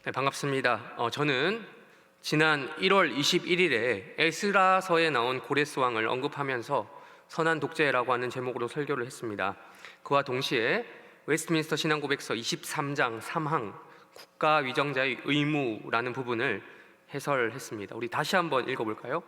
네, 반갑습니다. 저는 지난 1월 21일에 에스라서에 나온 고레스 왕을 언급하면서 선한 독재라고 하는 제목으로 설교를 했습니다. 그와 동시에 웨스트민스터 신앙고백서 23장 3항 국가 위정자의 의무라는 부분을 해설했습니다. 우리 다시 한번 읽어볼까요?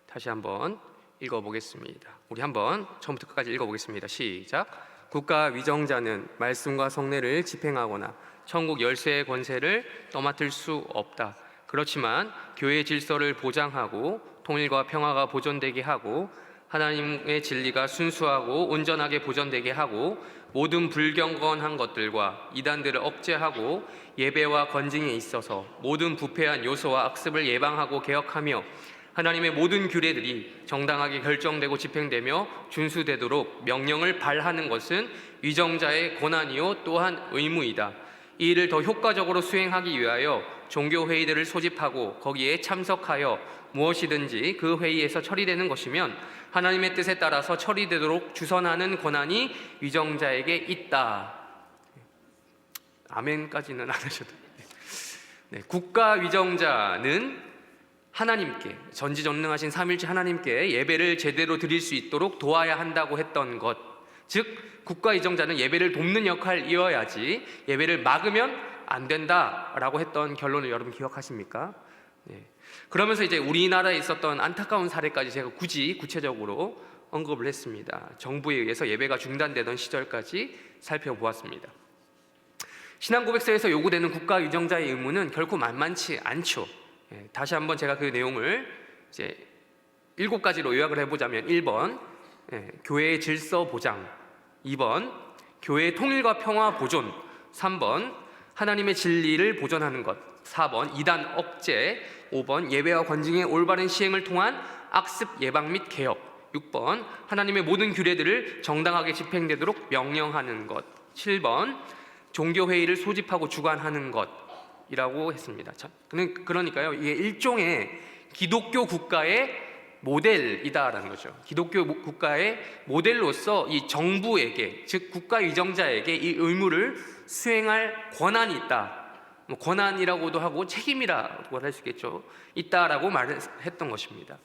다시 한번 읽어보겠습니다. 우리 한번 처음부터 끝까지 읽어보겠습니다. 시작. 국가 위정자는 말씀과 성례를 집행하거나 천국 열쇠의 권세를 떠맡을 수 없다. 그렇지만 교회의 질서를 보장하고 통일과 평화가 보존되게 하고 하나님의 진리가 순수하고 온전하게 보존되게 하고 모든 불경건한 것들과 이단들을 억제하고 예배와 건징에 있어서 모든 부패한 요소와 악습을 예방하고 개혁하며 하나님의 모든 규례들이 정당하게 결정되고 집행되며 준수되도록 명령을 발하는 것은 위정자의 권한이요 또한 의무이다. 이 일을 더 효과적으로 수행하기 위하여 종교회의들을 소집하고 거기에 참석하여 무엇이든지 그 회의에서 처리되는 것이면 하나님의 뜻에 따라서 처리되도록 주선하는 권한이 위정자에게 있다. 아멘까지는 안 하셔도 돼요. 네, 국가 위정자는 하나님께, 전지전능하신 삼일체 하나님께 예배를 제대로 드릴 수 있도록 도와야 한다고 했던 것, 즉 국가 위정자는 예배를 돕는 역할이어야지 예배를 막으면 안 된다라고 했던 결론을 여러분 기억하십니까? 네. 그러면서 이제 우리나라에 있었던 안타까운 사례까지 제가 굳이 구체적으로 언급을 했습니다. 정부에 의해서 예배가 중단되던 시절까지 살펴보았습니다. 신앙고백서에서 요구되는 국가 위정자의 의무는 결코 만만치 않죠. 다시 한번 제가 그 내용을 이제 7가지로 요약을 해보자면 1번 교회의 질서 보장, 2번 교회의 통일과 평화 보존, 3번 하나님의 진리를 보존하는 것, 4번 이단 억제, 5번 예배와 권징의 올바른 시행을 통한 악습 예방 및 개혁, 6번 하나님의 모든 규례들을 정당하게 집행되도록 명령하는 것, 7번 종교회의를 소집하고 주관하는 것이라고 했습니다. 그러니까요, 이게 일종의 기독교 국가의 모델이다라는 거죠. 기독교 국가의 모델로서 이 정부에게, 즉 국가 위정자에게 이 의무를 수행할 권한이 있다. 권한이라고도 하고 책임이라고 할 수 있겠죠. 있다라고 말했던 것입니다.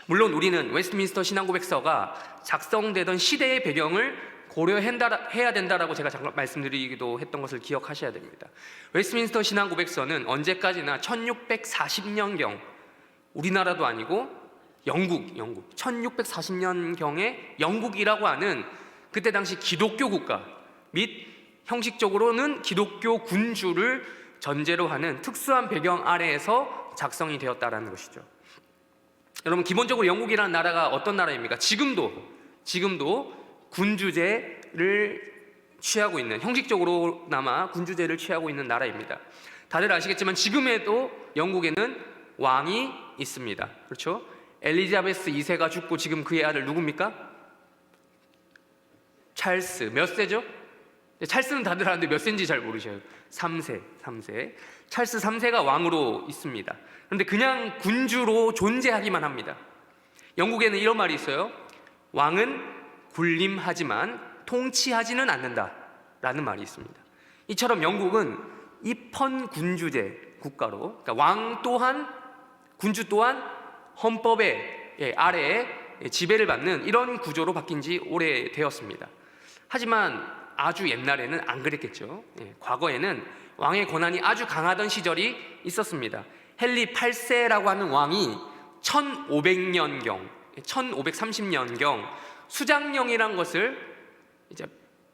물론 우리는 웨스트민스터 신앙고백서가 작성되던 시대의 배경을 고려해야 된다라고 제가 잠깐 말씀드리기도 했던 것을 기억하셔야 됩니다. 웨스트민스터 신앙고백서는 언제까지나 1640년경, 우리나라도 아니고 영국 1640년경에 영국이라고 하는 그때 당시 기독교 국가 및 형식적으로는 기독교 군주를 전제로 하는 특수한 배경 아래에서 작성이 되었다라는 것이죠. 여러분, 기본적으로 영국이라는 나라가 어떤 나라입니까? 지금도 군주제를 취하고 있는, 형식적으로나마 군주제를 취하고 있는 나라입니다. 다들 아시겠지만 지금에도 영국에는 왕이 있습니다. 그렇죠? 엘리자베스 2세가 죽고 지금 그의 아들 누굽니까? 찰스. 몇 세죠? 찰스는 다들 아는데 몇 세인지 잘 모르셔요. 3세. 찰스 3세가 왕으로 있습니다. 그런데 그냥 군주로 존재하기만 합니다. 영국에는 이런 말이 있어요. 왕은 군림하지만 통치하지는 않는다 라는 말이 있습니다. 이처럼 영국은 입헌군주제 국가로, 그러니까 왕 또한 군주 또한 헌법의 아래에 지배를 받는 이런 구조로 바뀐 지 오래되었습니다. 하지만 아주 옛날에는 안 그랬겠죠. 과거에는 왕의 권한이 아주 강하던 시절이 있었습니다. 헨리 8세라고 하는 왕이 1530년경 수장령이란 것을 이제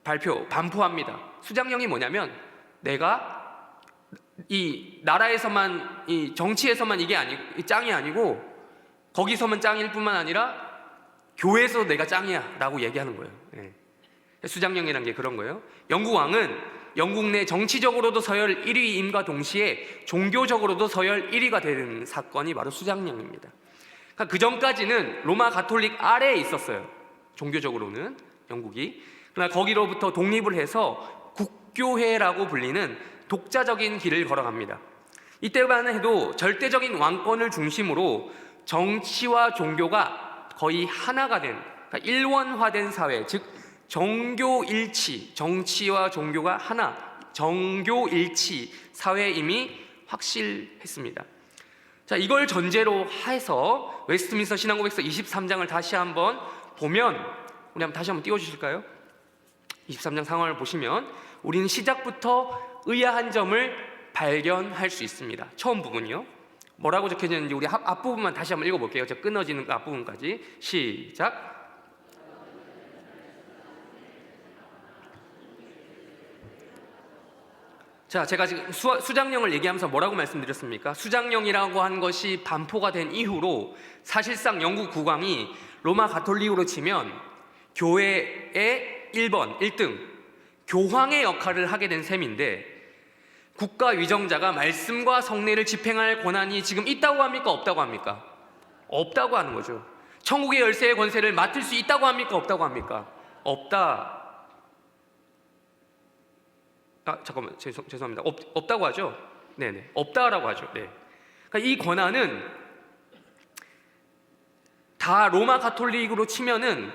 반포합니다. 수장령이 뭐냐면, 내가 이 나라에서만, 이 정치에서만 이게 아니고 짱이 아니고 거기서만 짱일 뿐만 아니라 교회에서 내가 짱이야 라고 얘기하는 거예요. 수장령이란 게 그런 거예요. 영국 왕은 영국 내 정치적으로도 서열 1위임과 동시에 종교적으로도 서열 1위가 되는 사건이 바로 수장령입니다. 그러니까 그 전까지는 로마 가톨릭 아래에 있었어요. 종교적으로는 영국이. 그러나 거기로부터 독립을 해서 국교회라고 불리는 독자적인 길을 걸어갑니다. 이때만 해도 절대적인 왕권을 중심으로 정치와 종교가 거의 하나가 된, 그러니까 일원화된 사회, 즉 정교일치, 정치와 종교가 하나, 정교 일치 사회에 이미 확실했습니다. 자, 이걸 전제로 해서 웨스트민스터 신앙고백서 23장을 다시 한번 보면, 우리 한번 다시 한번 띄워주실까요? 23장 상황을 보시면 우리는 시작부터 의아한 점을 발견할 수 있습니다. 처음 부분이요. 뭐라고 적혀져 있는지 우리 앞부분만 다시 한번 읽어볼게요. 저 끊어지는 그 앞부분까지. 시작. 자, 제가 지금 수장령을 얘기하면서 뭐라고 말씀드렸습니까? 수장령이라고 한 것이 반포가 된 이후로 사실상 영국 국왕이 로마 가톨릭으로 치면 교회의 1등 교황의 역할을 하게 된 셈인데, 국가 위정자가 말씀과 성례를 집행할 권한이 지금 있다고 합니까? 없다고 합니까? 없다고 하는 거죠. 천국의 열쇠의 권세를 맡을 수 있다고 합니까? 없다고 합니까? 없다. 잠깐만, 죄송합니다. 없다고 하죠? 네네, 없다라고 하죠. 네. 그러니까 이 권한은 다 로마 가톨릭으로 치면은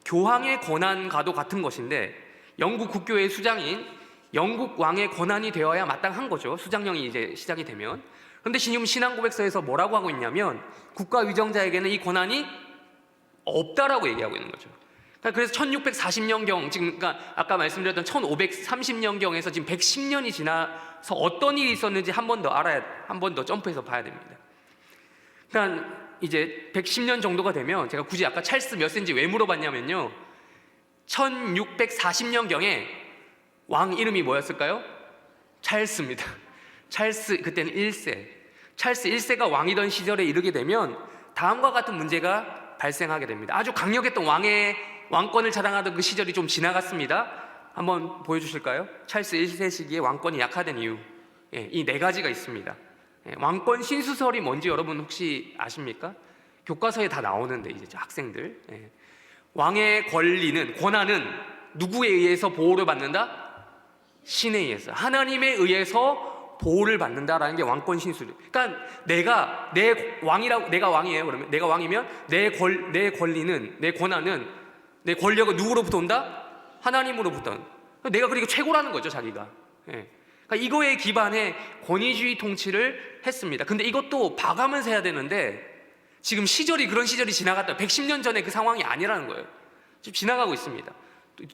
교황의 권한과도 같은 것인데, 영국 국교의 수장인 영국 왕의 권한이 되어야 마땅한 거죠. 수장령이 이제 시작이 되면. 그런데 지금 신앙고백서에서 뭐라고 하고 있냐면, 국가 위정자에게는 이 권한이 없다라고 얘기하고 있는 거죠. 그래서 1640년경, 지금 그러니까 아까 말씀드렸던 1530년경에서 지금 110년이 지나서 어떤 일이 있었는지 한 번 더 알아야, 한 번 더 점프해서 봐야 됩니다. 그러니까 이제 110년 정도가 되면, 제가 굳이 아까 찰스 몇 세인지 왜 물어봤냐면요, 1640년경에 왕 이름이 뭐였을까요? 찰스입니다. 찰스, 그때는 1세. 찰스 1세가 왕이던 시절에 이르게 되면 다음과 같은 문제가 발생하게 됩니다. 아주 강력했던 왕권을 자랑하던 그 시절이 좀 지나갔습니다. 한번 보여주실까요? 찰스 1세 시기에 왕권이 약화된 이유, 이 네 가지가 있습니다. 왕권 신수설이 뭔지 여러분 혹시 아십니까? 교과서에 다 나오는데, 이제 학생들, 왕의 권한은 누구에 의해서 보호를 받는다? 신에 의해서, 하나님에 의해서 보호를 받는다라는 게 왕권 신수를. 그러니까 내가 왕이에요. 그러면 내가 왕이면 내 권리는, 내 권한은, 내 권력은 누구로부터 온다? 하나님으로부터. 내가 그러니까 최고라는 거죠, 자기가. 그러니까 이거에 기반해 권위주의 통치를 했습니다. 근데 이것도 봐가면서 해야 되는데, 지금 그런 시절이 지나갔다. 110년 전에 그 상황이 아니라는 거예요. 지금 지나가고 있습니다.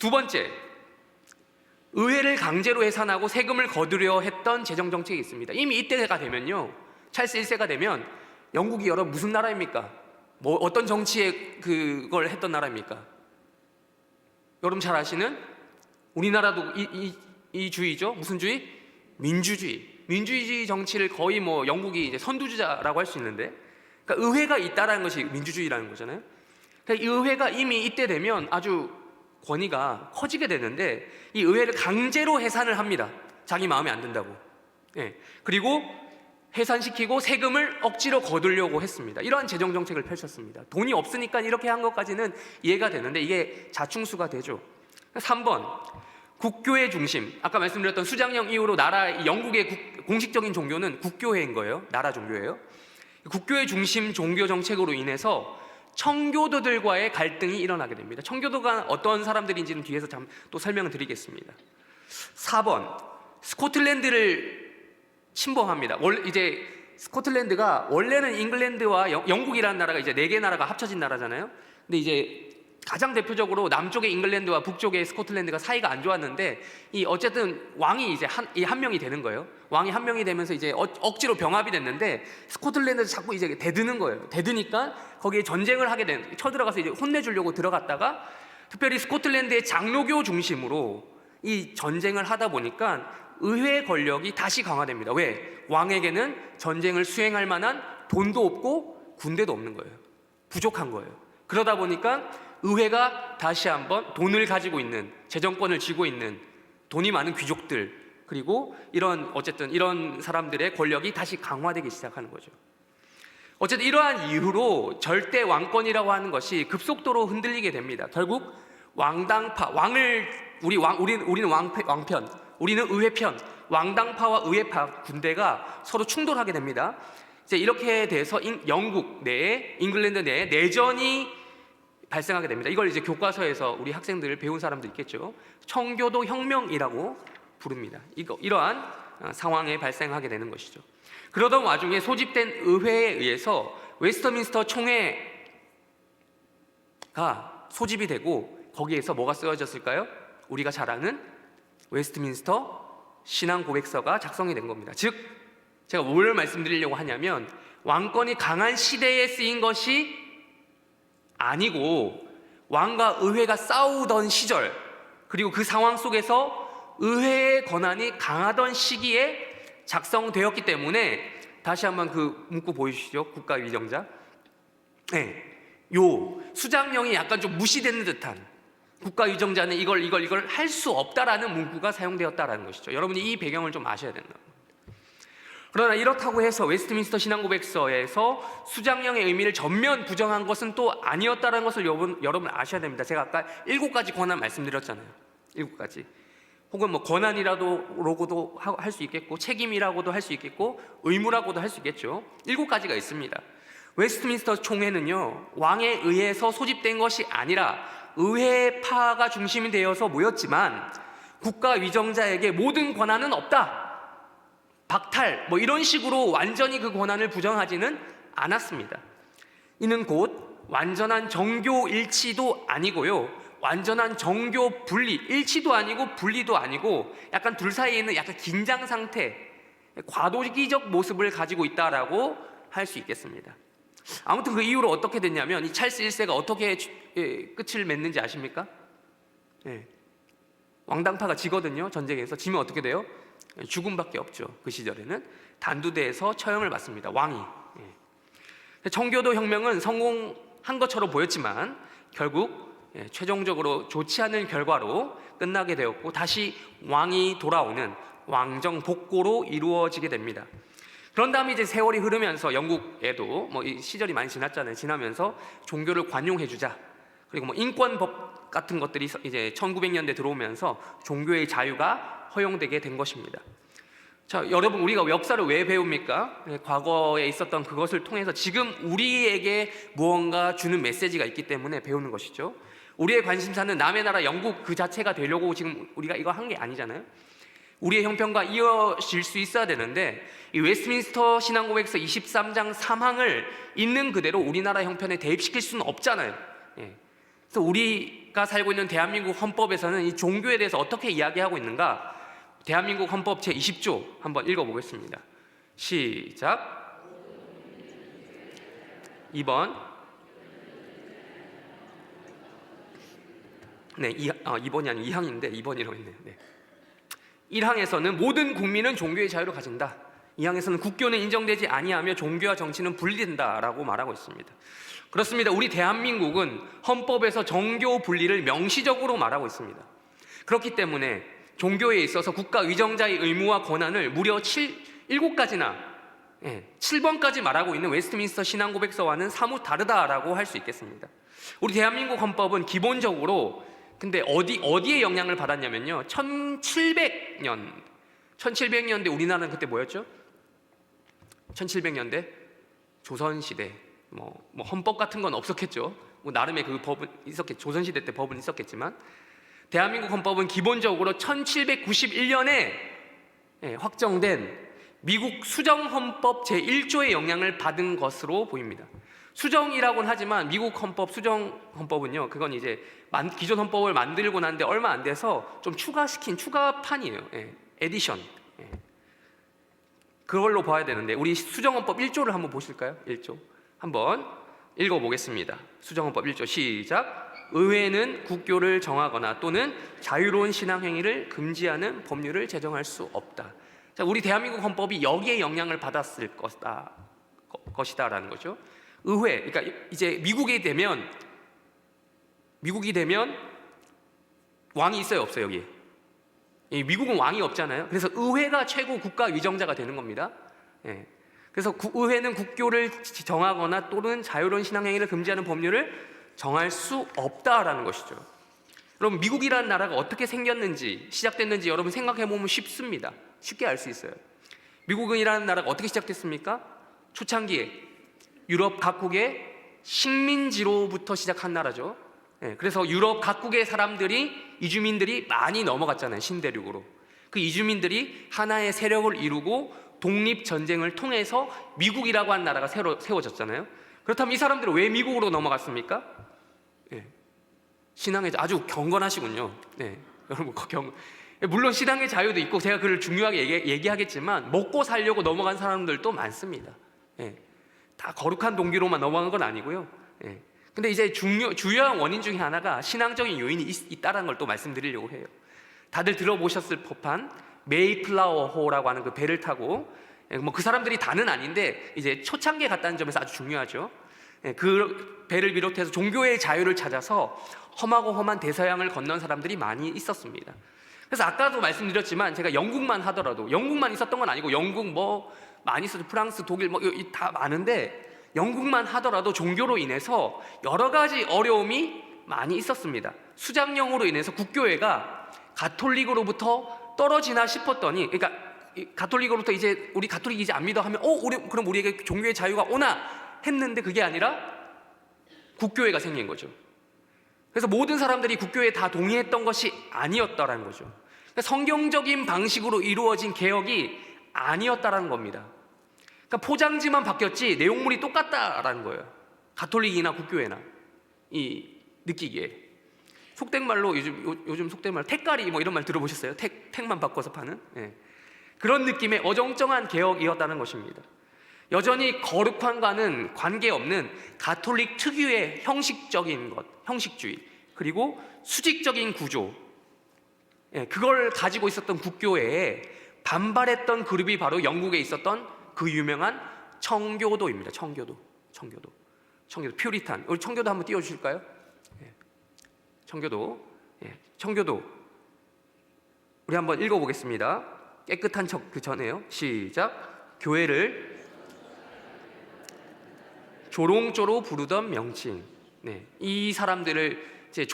두 번째, 의회를 강제로 해산하고 세금을 거두려 했던 재정정책이 있습니다. 이미 이때가 되면요, 찰스 1세가 되면 영국이 여러분 무슨 나라입니까? 어떤 정치에 그걸 했던 나라입니까? 여러분 잘 아시는, 우리나라도 이 주의죠. 무슨 주의? 민주주의 정치를 거의 영국이 이제 선두주자라고 할 수 있는데, 그러니까 의회가 있다라는 것이 민주주의라는 거잖아요. 그러니까 이 의회가 이미 이때 되면 아주 권위가 커지게 되는데, 이 의회를 강제로 해산을 합니다. 자기 마음에 안 든다고. 그리고 해산시키고 세금을 억지로 거두려고 했습니다. 이러한 재정 정책을 펼쳤습니다. 돈이 없으니까 이렇게 한 것까지는 이해가 되는데, 이게 자충수가 되죠. 3번, 국교의 중심. 아까 말씀드렸던 수장령 이후로 영국의 공식적인 종교는 국교회인 거예요. 나라 종교예요. 국교의 중심 종교 정책으로 인해서 청교도들과의 갈등이 일어나게 됩니다. 청교도가 어떤 사람들인지는 뒤에서 또 설명을 드리겠습니다. 4번, 스코틀랜드를 침범합니다. 이제 스코틀랜드가 원래는 잉글랜드와 영국이라는 나라가 이제 4개 나라가 합쳐진 나라잖아요. 근데 이제 가장 대표적으로 남쪽의 잉글랜드와 북쪽의 스코틀랜드가 사이가 안 좋았는데, 어쨌든 왕이 이제 한 명이 되는 거예요. 왕이 한 명이 되면서 이제 억지로 병합이 됐는데, 스코틀랜드에서 자꾸 이제 대드는 거예요. 대드니까 거기에 전쟁을 하게 쳐들어가서 이제 혼내주려고 들어갔다가, 특별히 스코틀랜드의 장로교 중심으로 이 전쟁을 하다 보니까 의회 권력이 다시 강화됩니다. 왜? 왕에게는 전쟁을 수행할 만한 돈도 없고 군대도 없는 거예요. 부족한 거예요. 그러다 보니까 의회가 다시 한번 돈을 가지고 있는, 재정권을 쥐고 있는 돈이 많은 귀족들, 그리고 어쨌든 이런 사람들의 권력이 다시 강화되기 시작하는 거죠. 어쨌든 이러한 이유로 절대 왕권이라고 하는 것이 급속도로 흔들리게 됩니다. 결국 왕당파, 우리는 왕편, 우리는 의회편, 왕당파와 의회파 군대가 서로 충돌하게 됩니다. 이제 이렇게 돼서 영국 내에, 잉글랜드 내에 내전이 발생하게 됩니다. 이걸 이제 교과서에서 우리 학생들 배운 사람도 있겠죠. 청교도 혁명이라고 부릅니다. 이러한 상황에 발생하게 되는 것이죠. 그러던 와중에 소집된 의회에 의해서 웨스트민스터 총회가 소집이 되고 거기에서 뭐가 쓰여졌을까요? 우리가 잘 아는 웨스트민스터 신앙 고백서가 작성이 된 겁니다. 즉 제가 뭘 말씀드리려고 하냐면 왕권이 강한 시대에 쓰인 것이 아니고 왕과 의회가 싸우던 시절, 그리고 그 상황 속에서 의회의 권한이 강하던 시기에 작성되었기 때문에, 다시 한번 그 문구 보이시죠? 국가위정자. 네, 요 수장령이 약간 좀 무시되는 듯한, 국가위정자는 이걸 할 수 없다라는 문구가 사용되었다라는 것이죠. 여러분이 이 배경을 좀 아셔야 된다. 그러나 이렇다고 해서 웨스트민스터 신앙고백서에서 수장령의 의미를 전면 부정한 것은 또 아니었다는 것을 여러분 아셔야 됩니다. 제가 아까 7가지 권한 말씀드렸잖아요. 7가지. 혹은 뭐 권한이라고도 할 수 있겠고, 책임이라고도 할 수 있겠고, 의무라고도 할 수 있겠죠. 7가지가 있습니다. 웨스트민스터 총회는요, 왕에 의해서 소집된 것이 아니라 의회파가 중심이 되어서 모였지만 국가 위정자에게 모든 권한은 없다, 박탈, 뭐 이런 식으로 완전히 그 권한을 부정하지는 않았습니다. 이는 곧 완전한 정교 일치도 아니고요, 완전한 정교 분리, 일치도 아니고 분리도 아니고 약간 둘 사이에 있는 약간 긴장 상태, 과도기적 모습을 가지고 있다라고 할 수 있겠습니다. 아무튼 그 이후로 어떻게 됐냐면, 이 찰스 1세가 어떻게 끝을 맺는지 아십니까? 왕당파가 지거든요. 전쟁에서 지면 어떻게 돼요? 죽음밖에 없죠. 그 시절에는 단두대에서 처형을 받습니다. 왕이. 청교도 혁명은 성공한 것처럼 보였지만 결국 최종적으로 좋지 않은 결과로 끝나게 되었고, 다시 왕이 돌아오는 왕정 복고로 이루어지게 됩니다. 그런 다음에 이제 세월이 흐르면서 영국에도 뭐 이 시절이 많이 지났잖아요. 지나면서 종교를 관용해주자, 그리고 뭐 인권법 같은 것들이 이제 1900년대 들어오면서 종교의 자유가 허용되게 된 것입니다. 자, 여러분, 우리가 역사를 왜 배웁니까? 과거에 있었던 그것을 통해서 지금 우리에게 무언가 주는 메시지가 있기 때문에 배우는 것이죠. 우리의 관심사는 남의 나라 영국 그 자체가 되려고 지금 우리가 이거 한 게 아니잖아요. 우리의 형편과 이어질 수 있어야 되는데, 이 웨스트민스터 신앙고백서 23장 3항을 있는 그대로 우리나라 형편에 대입시킬 수는 없잖아요. 그래서 우리가 살고 있는 대한민국 헌법에서는 이 종교에 대해서 어떻게 이야기하고 있는가? 대한민국 헌법 제20조 한번 읽어보겠습니다. 시작. 2번. 네, 2번이 아니고 2항인데 2번이라고 했네요. 네. 1항에서는 모든 국민은 종교의 자유를 가진다. 2항에서는 국교는 인정되지 아니하며 종교와 정치는 분리된다라고 말하고 있습니다. 그렇습니다. 우리 대한민국은 헌법에서 정교 분리를 명시적으로 말하고 있습니다. 그렇기 때문에 종교에 있어서 국가 위정자의 의무와 권한을 무려 7가지나 7번까지 말하고 있는 웨스트민스터 신앙고백서와는 사뭇 다르다라고 할 수 있겠습니다. 우리 대한민국 헌법은 기본적으로 근데 어디에 영향을 받았냐면요, 1700년대 우리나라는 그때 뭐였죠? 1700년대 조선시대 뭐 헌법 같은 건 없었겠죠. 뭐 나름의 그 법은 있었겠죠. 조선시대 때 법은 있었겠지만 대한민국 헌법은 기본적으로 1791년에 확정된 미국 수정헌법 제1조의 영향을 받은 것으로 보입니다. 수정이라고는 하지만 미국 헌법, 수정헌법은요, 그건 이제 기존 헌법을 만들고 난데 얼마 안 돼서 좀 추가시킨 추가판이에요. 에디션. 그걸로 봐야 되는데, 우리 수정헌법 1조를 한번 보실까요? 1조 한번 읽어보겠습니다. 수정헌법 1조 시작. 의회는 국교를 정하거나 또는 자유로운 신앙행위를 금지하는 법률을 제정할 수 없다. 자, 우리 대한민국 헌법이 여기에 영향을 받았을 것이다라는 거죠. 의회, 그러니까 이제 미국이 되면 왕이 있어요, 없어요? 여기 미국은 왕이 없잖아요. 그래서 의회가 최고 국가 위정자가 되는 겁니다. 그래서 의회는 국교를 정하거나 또는 자유로운 신앙행위를 금지하는 법률을 정할 수 없다라는 것이죠. 여러분, 미국이라는 나라가 어떻게 생겼는지, 시작됐는지 여러분 생각해보면 쉽습니다. 쉽게 알 수 있어요. 미국이라는 나라가 어떻게 시작됐습니까? 초창기에 유럽 각국의 식민지로부터 시작한 나라죠. 그래서 유럽 각국의 사람들이, 이주민들이 많이 넘어갔잖아요, 신대륙으로. 그 이주민들이 하나의 세력을 이루고 독립전쟁을 통해서 미국이라고 하는 나라가 새로 세워졌잖아요. 그렇다면 이 사람들은 왜 미국으로 넘어갔습니까? 신앙의 아주 경건하시군요. 여러분 물론 신앙의 자유도 있고 제가 그걸 중요하게 얘기하겠지만 먹고 살려고 넘어간 사람들도 많습니다. 다 거룩한 동기로만 넘어간 건 아니고요. 근데 이제 주요한 원인 중에 하나가 신앙적인 요인이 있다는 걸 또 말씀드리려고 해요. 다들 들어보셨을 법한 메이플라워호라고 하는 그 배를 타고 뭐 그 사람들이 다는 아닌데 이제 초창기에 갔다는 점에서 아주 중요하죠. 그 배를 비롯해서 종교의 자유를 찾아서 험하고 험한 대서양을 건넌 사람들이 많이 있었습니다. 그래서 아까도 말씀드렸지만 제가 영국만 하더라도 영국만 있었던 건 아니고 영국 뭐 많이 있었죠. 프랑스, 독일 뭐 다 많은데 영국만 하더라도 종교로 인해서 여러 가지 어려움이 많이 있었습니다. 수장령으로 인해서 국교회가 가톨릭으로부터 떨어지나 싶었더니, 그러니까 가톨릭으로부터 이제 우리 가톨릭 이제 안 믿어 하면 그럼 우리에게 종교의 자유가 오나 했는데 그게 아니라 국교회가 생긴 거죠. 그래서 모든 사람들이 국교회에 다 동의했던 것이 아니었다라는 거죠. 그러니까 성경적인 방식으로 이루어진 개혁이 아니었다라는 겁니다. 그러니까 포장지만 바뀌었지 내용물이 똑같다라는 거예요. 가톨릭이나 국교회나 느끼기에 속된 말로 요즘 속된 말 택가리 뭐 이런 말 들어보셨어요? 택만 바꿔서 파는 그런 느낌의 어정쩡한 개혁이었다는 것입니다. 여전히 거룩함과는 관계없는 가톨릭 특유의 형식적인 것, 형식주의, 그리고 수직적인 구조, 그걸 가지고 있었던 국교회에 반발했던 그룹이 바로 영국에 있었던 그 유명한 청교도입니다. 청교도, 퓨리탄. 우리 청교도 한번 띄워주실까요? 청교도. 우리 한번 읽어보겠습니다. 깨끗한 척 그 전에요. 시작. 교회를 조롱조로 부르던 명칭. 이 사람들을 이제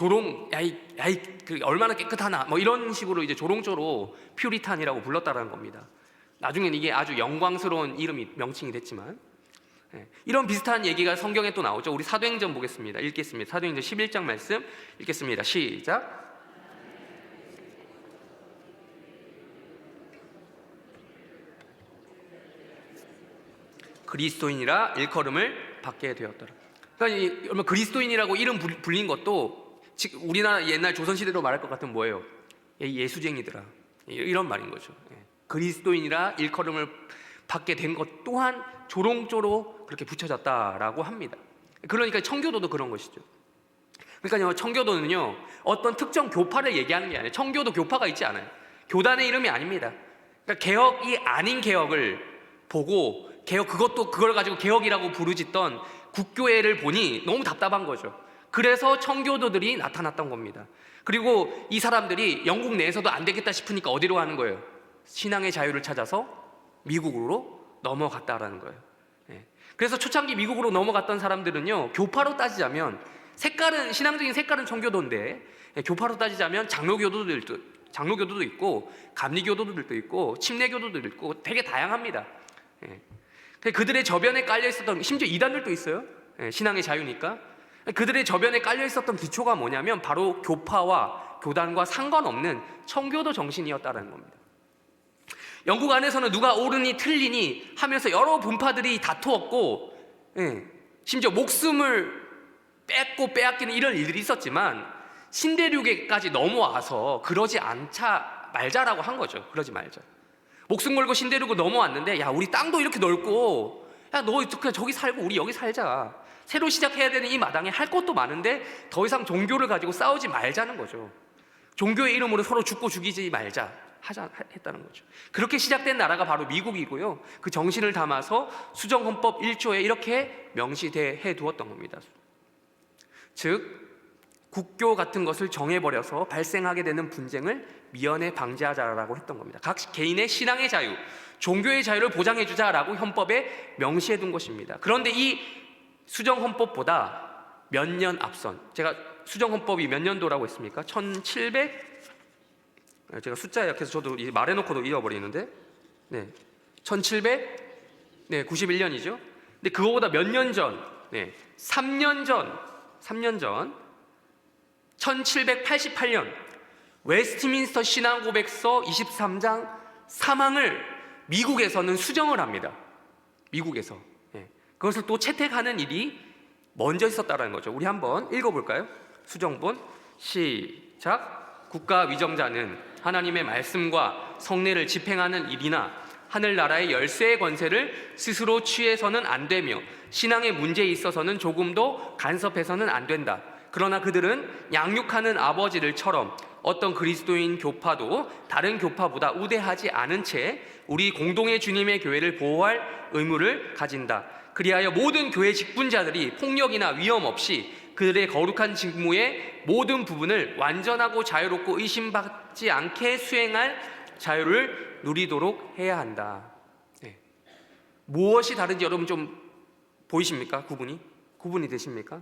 그 얼마나 깨끗하나 뭐 이런 식으로 이제 조롱조로 퓨리탄이라고 불렀다라는 겁니다. 나중엔 이게 아주 영광스러운 명칭이 됐지만 이런 비슷한 얘기가 성경에 또 나오죠. 우리 사도행전 보겠습니다. 읽겠습니다. 사도행전 11장 말씀 읽겠습니다. 시작. 그리스도인이라 일컬음을 받게 되었더라. 그러니까 그리스도인이라고 이름 불린 것도 지금 우리나라 옛날 조선시대로 말할 것 같으면 뭐예요? 예수쟁이들아, 이런 말인 거죠. 그리스도인이라 일컬음을 받게 된 것 또한 조롱조로 그렇게 붙여졌다라고 합니다. 그러니까 청교도도 그런 것이죠. 그러니까 청교도는요 어떤 특정 교파를 얘기하는 게 아니에요. 청교도 교파가 있지 않아요. 교단의 이름이 아닙니다. 그러니까 개혁이 아닌 개혁을 보고 그걸 가지고 개혁이라고 부르짖던 국교회를 보니 너무 답답한 거죠. 그래서 청교도들이 나타났던 겁니다. 그리고 이 사람들이 영국 내에서도 안 되겠다 싶으니까 어디로 가는 거예요? 신앙의 자유를 찾아서 미국으로 넘어갔다라는 거예요. 그래서 초창기 미국으로 넘어갔던 사람들은요 교파로 따지자면 신앙적인 색깔은 청교도인데 교파로 따지자면 장로교도도 있고 감리교도들도 있고 침례교도도 있고 되게 다양합니다. 그들의 저변에 깔려 있었던, 심지어 이단들도 있어요. 신앙의 자유니까. 그들의 저변에 깔려 있었던 기초가 뭐냐면 바로 교파와 교단과 상관없는 청교도 정신이었다는 겁니다. 영국 안에서는 누가 옳으니 틀리니 하면서 여러 분파들이 다투었고, 심지어 목숨을 뺏고 빼앗기는 이런 일들이 있었지만 신대륙에까지 넘어와서 그러지 말자라고 한 거죠. 그러지 말자. 목숨 걸고 신대륙으로 넘어왔는데, 야, 우리 땅도 이렇게 넓고, 야, 너 그냥 저기 살고 우리 여기 살자. 새로 시작해야 되는 이 마당에 할 것도 많은데 더 이상 종교를 가지고 싸우지 말자는 거죠. 종교의 이름으로 서로 죽고 죽이지 말자 했다는 거죠. 그렇게 시작된 나라가 바로 미국이고요. 그 정신을 담아서 수정헌법 1조에 이렇게 명시해 두었던 겁니다. 즉 국교 같은 것을 정해버려서 발생하게 되는 분쟁을 미연에 방지하자라고 했던 겁니다. 각 개인의 신앙의 자유, 종교의 자유를 보장해주자라고 헌법에 명시해 둔 것입니다. 그런데 이 수정헌법보다 몇 년 앞선, 제가 수정헌법이 몇 년도라고 했습니까? 1700, 제가 숫자에 약해서 저도 말해놓고도 잃어버리는데 1791년이죠. 근데 그거보다 몇 년 전, 3년 전 1788년 웨스트민스터 신앙고백서 23장 3항을 미국에서는 수정을 합니다. 미국에서. 그것을 또 채택하는 일이 먼저 있었다는 거죠. 우리 한번 읽어볼까요? 수정본 시작. 국가 위정자는 하나님의 말씀과 성례를 집행하는 일이나 하늘나라의 열쇠의 권세를 스스로 취해서는 안 되며 신앙의 문제에 있어서는 조금도 간섭해서는 안 된다. 그러나 그들은 양육하는 아버지들처럼 어떤 그리스도인 교파도 다른 교파보다 우대하지 않은 채 우리 공동의 주님의 교회를 보호할 의무를 가진다. 그리하여 모든 교회 직분자들이 폭력이나 위험 없이 그들의 거룩한 직무의 모든 부분을 완전하고 자유롭고 의심받지 않게 수행할 자유를 누리도록 해야 한다. 무엇이 다른지 여러분 좀 보이십니까? 구분이 되십니까?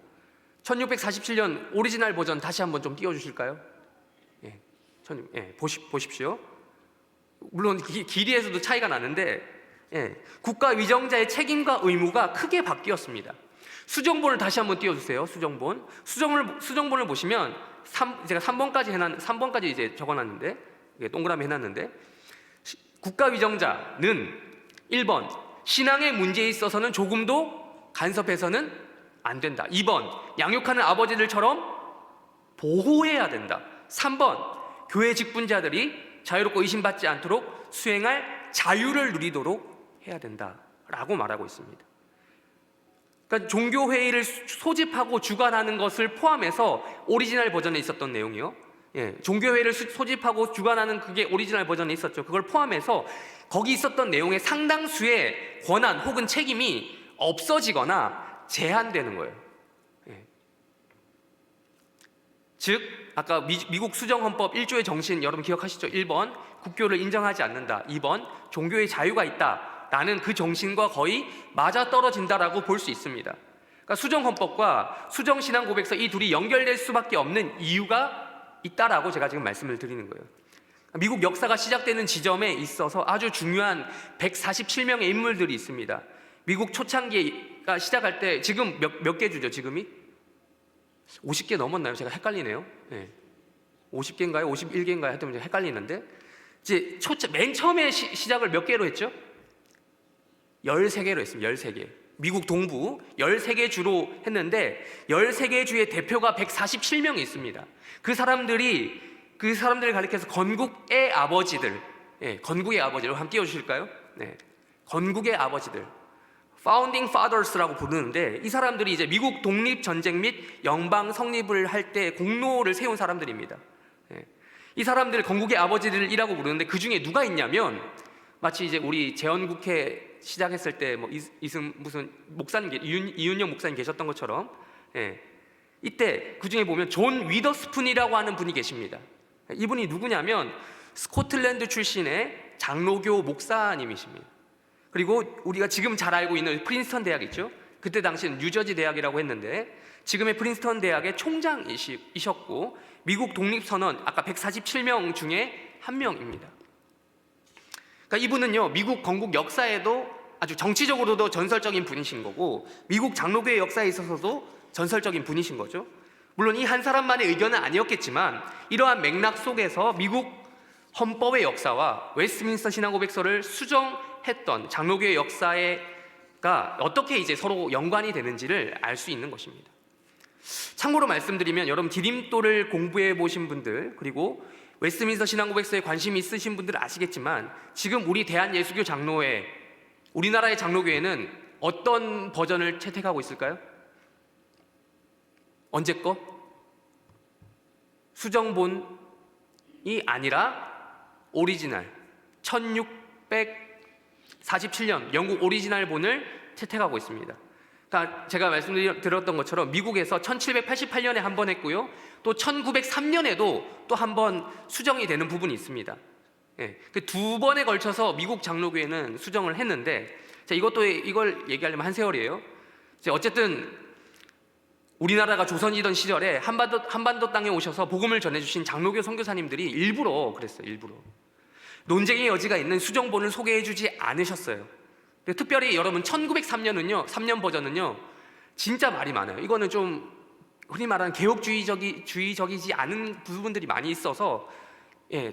1647년 오리지널 버전 다시 한번 좀 띄워주실까요? 보십시오. 물론 길이에서도 차이가 나는데 국가 위정자의 책임과 의무가 크게 바뀌었습니다. 수정본을 다시 한번 띄워주세요. 수정본을 보시면 제가 3번까지 이제 적어놨는데 동그라미 해놨는데 국가 위정자는 1번 신앙의 문제에 있어서는 조금도 간섭해서는 안 된다. 2번 양육하는 아버지들처럼 보호해야 된다. 3번 교회 직분자들이 자유롭고 의심받지 않도록 수행할 자유를 누리도록 해야 된다라고 말하고 있습니다. 그러니까 종교회의를 소집하고 주관하는 것을 포함해서 오리지널 버전에 있었던 내용이요. 종교회의를 소집하고 주관하는 그게 오리지널 버전에 있었죠. 그걸 포함해서 거기 있었던 내용의 상당수의 권한 혹은 책임이 없어지거나 제한되는 거예요. 즉 아까 미국 수정헌법 1조의 정신 여러분 기억하시죠? 1번 국교를 인정하지 않는다. 2번 종교의 자유가 있다 라는 그 정신과 거의 맞아떨어진다라고 볼 수 있습니다. 그러니까 수정헌법과 수정신앙고백서 이 둘이 연결될 수밖에 없는 이유가 있다라고 제가 지금 말씀을 드리는 거예요. 미국 역사가 시작되는 지점에 있어서 아주 중요한 147명의 인물들이 있습니다. 미국 초창기가 시작할 때 지금 몇 개 주죠? 지금이? 50개 넘었나요? 제가 헷갈리네요. 50개인가요? 51개인가요? 하여튼 헷갈리는데 이제 맨 처음에 시작을 몇 개로 했죠? 13개로 했습니다. 13개. 미국 동부 13개 주로 했는데 13개 주의 대표가 147명이 있습니다. 그 사람들을 가리켜서 건국의 아버지들, 건국의 아버지를 함께 띄워주실까요? 건국의 아버지들, Founding Fathers라고 부르는데 이 사람들이 이제 미국 독립 전쟁 및 영방 성립을 할 때 공로를 세운 사람들입니다. 이 사람들 건국의 아버지들이라고 부르는데 그 중에 누가 있냐면 마치 이제 우리 재헌국회 시작했을 때 뭐 무슨 목사님 이윤영 목사님 계셨던 것처럼 이때 그 중에 보면 존 위더스푼이라고 하는 분이 계십니다. 이분이 누구냐면 스코틀랜드 출신의 장로교 목사님이십니다. 그리고 우리가 지금 잘 알고 있는 프린스턴 대학 있죠? 그때 당시는 뉴저지 대학이라고 했는데 지금의 프린스턴 대학의 총장이셨고 미국 독립선언 아까 147명 중에 한 명입니다. 그러니까 이분은요 미국 건국 역사에도 아주 정치적으로도 전설적인 분이신 거고 미국 장로교의 역사에 있어서도 전설적인 분이신 거죠. 물론 이 한 사람만의 의견은 아니었겠지만 이러한 맥락 속에서 미국 헌법의 역사와 웨스트민스터 신앙고백서를 수정했던 장로교의 역사가 어떻게 이제 서로 연관이 되는지를 알 수 있는 것입니다. 참고로 말씀드리면 여러분 디딤돌을 공부해 보신 분들 그리고 웨스트민스터 신앙고백서에 관심이 있으신 분들은 아시겠지만 지금 우리 대한예수교 장로회 우리나라의 장로교회는 어떤 버전을 채택하고 있을까요? 언제 거? 수정본이 아니라 오리지널 1647년 영국 오리지널 본을 채택하고 있습니다. 그러니까 제가 말씀드렸던 것처럼 미국에서 1788년에 한 번 했고요. 또 1903년에도 또 한 번 수정이 되는 부분이 있습니다. 그 두 번에 걸쳐서 미국 장로교회는 수정을 했는데 이걸 얘기하려면 한 세월이에요. 어쨌든 우리나라가 조선이던 시절에 한반도 땅에 오셔서 복음을 전해주신 장로교 선교사님들이 일부러 그랬어요. 일부러 논쟁의 여지가 있는 수정본을 소개해주지 않으셨어요. 특별히 여러분 1903년은요 3년 버전은요 진짜 말이 많아요. 이거는 좀 흔히 말하는 개혁주의적이지 않은 부분들이 많이 있어서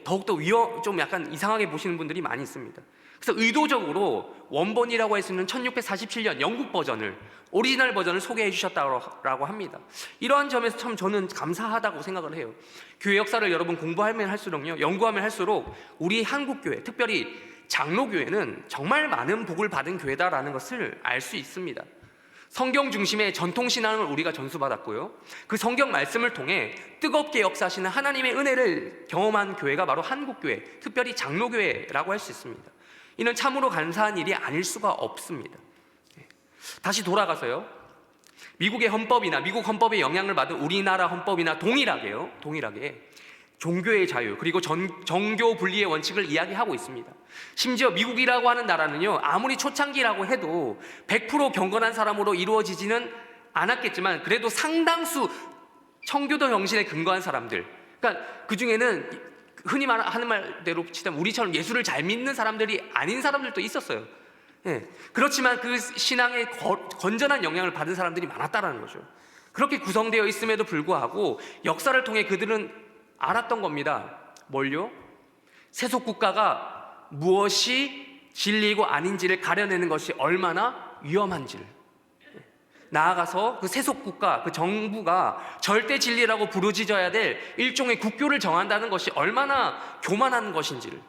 더욱더 좀 약간 이상하게 보시는 분들이 많이 있습니다. 그래서 의도적으로 원본이라고 할 수 있는 1647년 영국 버전을, 오리지널 버전을 소개해 주셨다고 합니다. 이러한 점에서 참 저는 감사하다고 생각을 해요. 교회 역사를 여러분 공부하면 할수록요, 연구하면 할수록 우리 한국교회, 특별히 장로교회는 정말 많은 복을 받은 교회다라는 것을 알 수 있습니다. 성경 중심의 전통신앙을 우리가 전수받았고요, 그 성경 말씀을 통해 뜨겁게 역사하시는 하나님의 은혜를 경험한 교회가 바로 한국교회, 특별히 장로교회라고 할 수 있습니다. 이는 참으로 감사한 일이 아닐 수가 없습니다. 다시 돌아가서요, 미국의 헌법이나 미국 헌법에 영향을 받은 우리나라 헌법이나 동일하게 종교의 자유, 그리고 정교 분리의 원칙을 이야기하고 있습니다. 심지어 미국이라고 하는 나라는요, 아무리 초창기라고 해도 100% 경건한 사람으로 이루어지지는 않았겠지만 그래도 상당수 청교도 정신에 근거한 사람들, 그러니까 그 중에는 흔히 하는 말대로 치자면 우리처럼 예수를 잘 믿는 사람들이 아닌 사람들도 있었어요. 그렇지만 그 신앙에 건전한 영향을 받은 사람들이 많았다는 거죠. 그렇게 구성되어 있음에도 불구하고 역사를 통해 그들은 알았던 겁니다. 뭘요? 세속국가가 무엇이 진리이고 아닌지를 가려내는 것이 얼마나 위험한지를, 나아가서 그 세속국가, 그 정부가 절대 진리라고 부르짖어야 될 일종의 국교를 정한다는 것이 얼마나 교만한 것인지를,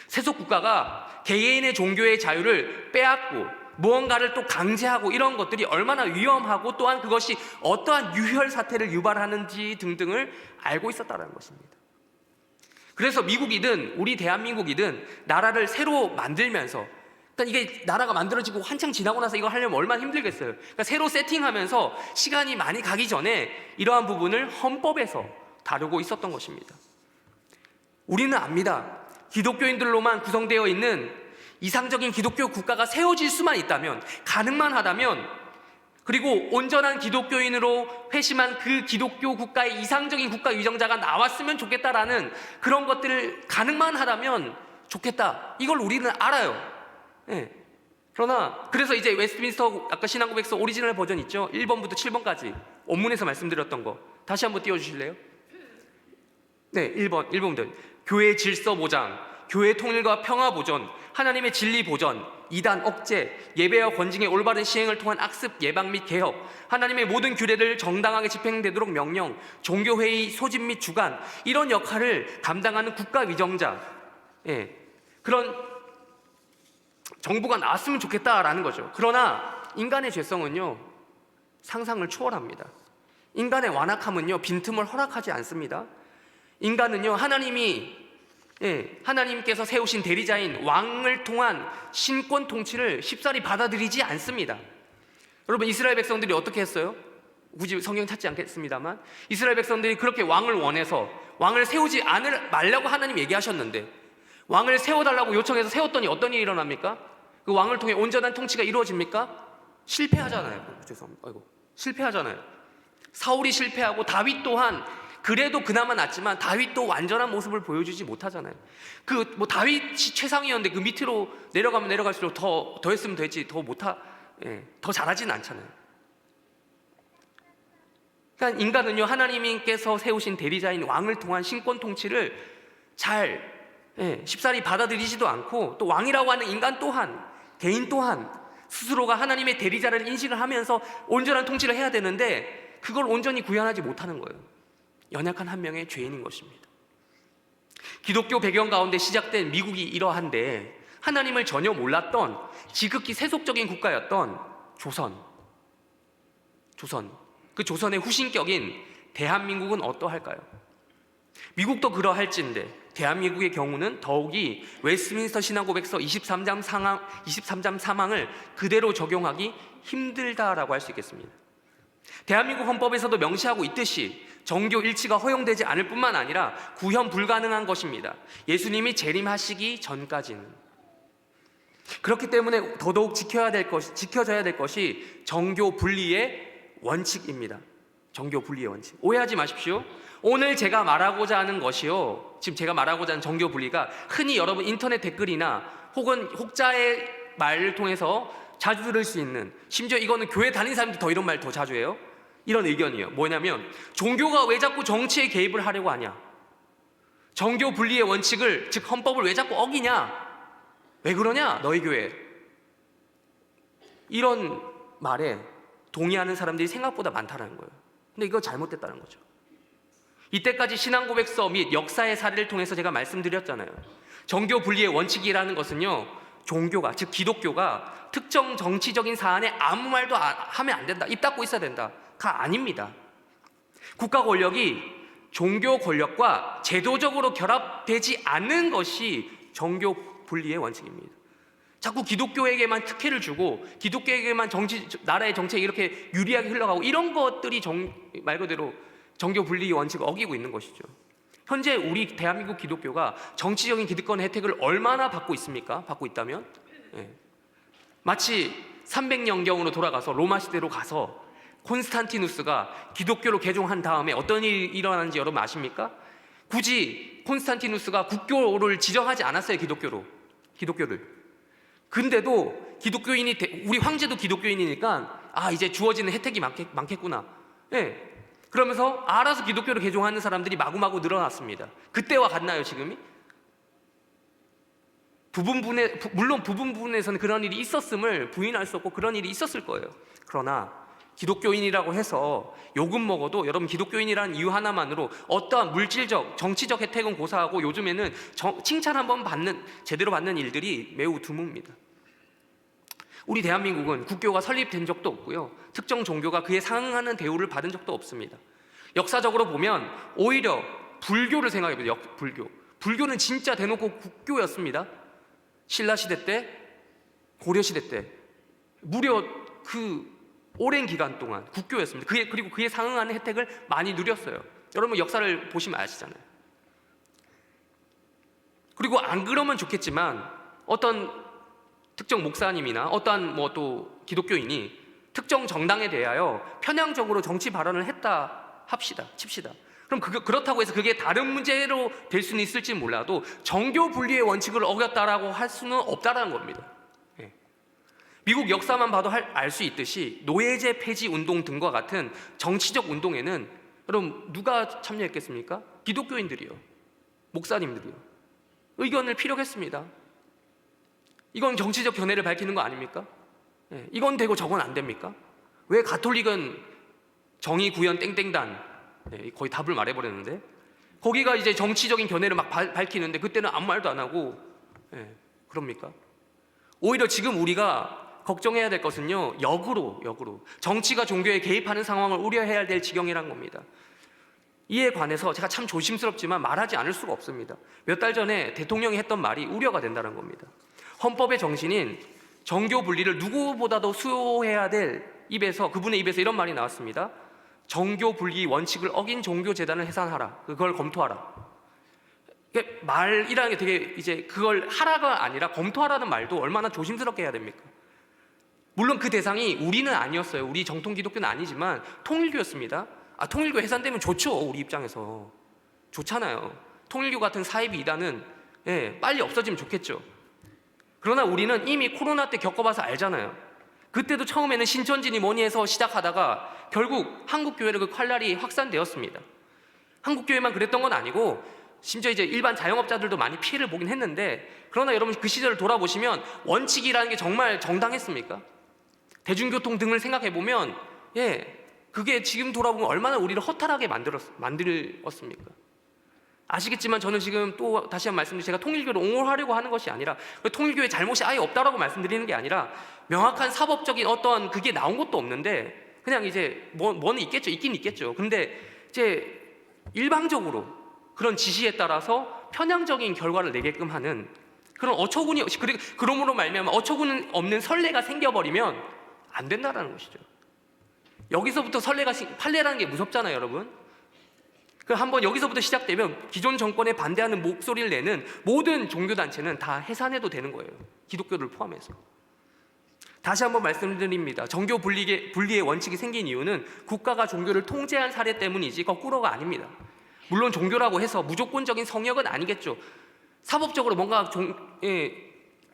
세속국가가 개개인의 종교의 자유를 빼앗고 무언가를 또 강제하고 이런 것들이 얼마나 위험하고 또한 그것이 어떠한 유혈 사태를 유발하는지 등등을 알고 있었다는 것입니다. 그래서 미국이든 우리 대한민국이든 나라를 새로 만들면서, 그러니까 이게 나라가 만들어지고 한창 지나고 나서 이거 하려면 얼마나 힘들겠어요. 그러니까 새로 세팅하면서 시간이 많이 가기 전에 이러한 부분을 헌법에서 다루고 있었던 것입니다. 우리는 압니다. 기독교인들로만 구성되어 있는 이상적인 기독교 국가가 세워질 수만 있다면, 가능만 하다면, 그리고 온전한 기독교인으로 회심한 그 기독교 국가의 이상적인 국가 위정자가 나왔으면 좋겠다라는 그런 것들을 가능만 하다면 좋겠다, 이걸 우리는 알아요. 그러나 그래서 이제 웨스트민스터 아까 신앙고백서 오리지널 버전 있죠? 1번부터 7번까지 원문에서 말씀드렸던 거 다시 한번 띄워주실래요? 1번부터 교회 질서 보장, 교회 통일과 평화 보존, 하나님의 진리 보전, 이단 억제, 예배와 권징의 올바른 시행을 통한 악습 예방 및 개혁, 하나님의 모든 규례를 정당하게 집행되도록 명령, 종교회의 소집 및 주관, 이런 역할을 감당하는 국가 위정자, 그런 정부가 나왔으면 좋겠다라는 거죠. 그러나 인간의 죄성은요, 상상을 초월합니다. 인간의 완악함은요, 빈틈을 허락하지 않습니다. 인간은요, 하나님께서 세우신 대리자인 왕을 통한 신권 통치를 쉽사리 받아들이지 않습니다. 여러분, 이스라엘 백성들이 어떻게 했어요? 굳이 성경 찾지 않겠습니다만 이스라엘 백성들이 그렇게 왕을 원해서 왕을 세우지 말라고 하나님 얘기하셨는데 왕을 세워달라고 요청해서 세웠더니 어떤 일이 일어납니까? 그 왕을 통해 온전한 통치가 이루어집니까? 실패하잖아요. 실패하잖아요. 사울이 실패하고 다윗 또한 그래도 그나마 낫지만 다윗도 완전한 모습을 보여주지 못하잖아요. 다윗이 최상이었는데 그 밑으로 내려가면 내려갈수록 더 했으면 되지 더 잘하지는 않잖아요. 그러니까 인간은요, 하나님께서 세우신 대리자인 왕을 통한 신권 통치를 쉽사리 받아들이지도 않고, 또 왕이라고 하는 인간 또한, 개인 또한 스스로가 하나님의 대리자를 인식을 하면서 온전한 통치를 해야 되는데 그걸 온전히 구현하지 못하는 거예요. 연약한 한 명의 죄인인 것입니다. 기독교 배경 가운데 시작된 미국이 이러한데 하나님을 전혀 몰랐던 지극히 세속적인 국가였던 조선, 그 조선의 후신격인 대한민국은 어떠할까요? 미국도 그러할진데 대한민국의 경우는 더욱이 웨스트민스터 신앙고백서 23장 사망을 그대로 적용하기 힘들다라고 할 수 있겠습니다. 대한민국 헌법에서도 명시하고 있듯이 정교 일치가 허용되지 않을 뿐만 아니라 구현 불가능한 것입니다. 예수님이 재림하시기 전까지는. 그렇기 때문에 더더욱 지켜져야 될 것이 정교 분리의 원칙입니다. 정교 분리의 원칙. 오해하지 마십시오. 오늘 제가 말하고자 하는 것이요, 지금 제가 말하고자 하는 정교 분리가 흔히 여러분 인터넷 댓글이나 혹은 혹자의 말을 통해서 자주 들을 수 있는, 심지어 이거는 교회 다니는 사람들이 더 이런 말 더 자주 해요. 이런 의견이에요. 뭐냐면 종교가 왜 자꾸 정치에 개입을 하려고 하냐, 정교 분리의 원칙을, 즉 헌법을 왜 자꾸 어기냐? 왜 그러냐? 너희 교회. 이런 말에 동의하는 사람들이 생각보다 많다는 거예요. 근데 이거 잘못됐다는 거죠. 이때까지 신앙 고백서 및 역사의 사례를 통해서 제가 말씀드렸잖아요. 정교 분리의 원칙이라는 것은요, 종교가, 즉 기독교가 특정 정치적인 사안에 아무 말도 하면 안 된다, 입 닫고 있어야 된다가 아닙니다. 국가 권력이 종교 권력과 제도적으로 결합되지 않는 것이 정교 분리의 원칙입니다. 자꾸 기독교에게만 특혜를 주고 기독교에게만 나라의 정책이 이렇게 유리하게 흘러가고 이런 것들이 말 그대로 정교 분리의 원칙을 어기고 있는 것이죠. 현재 우리 대한민국 기독교가 정치적인 기득권 혜택을 얼마나 받고 있습니까? 받고 있다면? 마치 300년경으로 돌아가서 로마 시대로 가서 콘스탄티누스가 기독교로 개종한 다음에 어떤 일이 일어났는지 여러분 아십니까? 굳이 콘스탄티누스가 국교를 지정하지 않았어요. 기독교를. 근데도 우리 황제도 기독교인이니까 이제 주어지는 혜택이 많겠구나. 그러면서 알아서 기독교를 개종하는 사람들이 마구마구 늘어났습니다. 그때와 같나요, 지금이? 물론 부분 부분에서는 그런 일이 있었음을 부인할 수 없고 그런 일이 있었을 거예요. 그러나 기독교인이라고 해서 욕은 먹어도 여러분 기독교인이라는 이유 하나만으로 어떠한 물질적, 정치적 혜택은 고사하고 요즘에는 칭찬 한번 제대로 받는 일들이 매우 드뭅니다. 우리 대한민국은 국교가 설립된 적도 없고요. 특정 종교가 그에 상응하는 대우를 받은 적도 없습니다. 역사적으로 보면 오히려 불교를 생각해보세요. 불교는 진짜 대놓고 국교였습니다. 신라시대 때, 고려시대 때 무려 그 오랜 기간 동안 국교였습니다. 그리고 그에 상응하는 혜택을 많이 누렸어요. 여러분 역사를 보시면 아시잖아요. 그리고 안 그러면 좋겠지만 어떤 특정 목사님이나 어떠한 또 기독교인이 특정 정당에 대하여 편향적으로 정치 발언을 했다 칩시다. 그럼 그렇다고 해서 그게 다른 문제로 될 수는 있을지 몰라도 정교 분리의 원칙을 어겼다라고 할 수는 없다라는 겁니다. 미국 역사만 봐도 알 수 있듯이 노예제 폐지 운동 등과 같은 정치적 운동에는 여러분 누가 참여했겠습니까? 기독교인들이요, 목사님들이요. 의견을 피력했습니다. 이건 정치적 견해를 밝히는 거 아닙니까? 이건 되고 저건 안 됩니까? 왜 가톨릭은 정의 구현 땡땡단, 거의 답을 말해버렸는데 거기가 이제 정치적인 견해를 막 밝히는데 그때는 아무 말도 안 하고 그럽니까? 오히려 지금 우리가 걱정해야 될 것은요, 역으로 정치가 종교에 개입하는 상황을 우려해야 될 지경이란 겁니다. 이에 관해서 제가 참 조심스럽지만 말하지 않을 수가 없습니다. 몇 달 전에 대통령이 했던 말이 우려가 된다는 겁니다. 헌법의 정신인 정교 분리를 누구보다도 수호해야 될 그분의 입에서 이런 말이 나왔습니다. 정교 분리 원칙을 어긴 종교 재단을 해산하라. 그걸 검토하라. 말이라는 게 되게 이제 그걸 하라가 아니라 검토하라는 말도 얼마나 조심스럽게 해야 됩니까? 물론 그 대상이 우리는 아니었어요. 우리 정통 기독교는 아니지만 통일교였습니다. 통일교 해산되면 좋죠. 우리 입장에서 좋잖아요. 통일교 같은 사이비 이단은 빨리 없어지면 좋겠죠. 그러나 우리는 이미 코로나 때 겪어봐서 알잖아요. 그때도 처음에는 신천지니 뭐니 해서 시작하다가 결국 한국교회로 그 칼날이 확산되었습니다. 한국교회만 그랬던 건 아니고 심지어 이제 일반 자영업자들도 많이 피해를 보긴 했는데, 그러나 여러분 그 시절을 돌아보시면 원칙이라는 게 정말 정당했습니까? 대중교통 등을 생각해보면 그게 지금 돌아보면 얼마나 우리를 허탈하게 만들었습니까? 아시겠지만 저는 지금 또 다시 한번 말씀드리면 제가 통일교를 옹호하려고 하는 것이 아니라 통일교의 잘못이 아예 없다라고 말씀드리는 게 아니라 명확한 사법적인 어떤 그게 나온 것도 없는데 그냥 이제 뭐는 있겠죠. 있긴 있겠죠. 근데 이제 일방적으로 그런 지시에 따라서 편향적인 결과를 내게끔 하는 그런 그러므로 말미암아 어처구니 없는 선례가 생겨버리면 안 된다라는 것이죠. 여기서부터 판례라는 게 무섭잖아요, 여러분. 한번 여기서부터 시작되면 기존 정권에 반대하는 목소리를 내는 모든 종교단체는 다 해산해도 되는 거예요. 기독교를 포함해서. 다시 한번 말씀드립니다. 정교 분리의 원칙이 생긴 이유는 국가가 종교를 통제한 사례 때문이지 거꾸로가 아닙니다. 물론 종교라고 해서 무조건적인 성역은 아니겠죠. 사법적으로 뭔가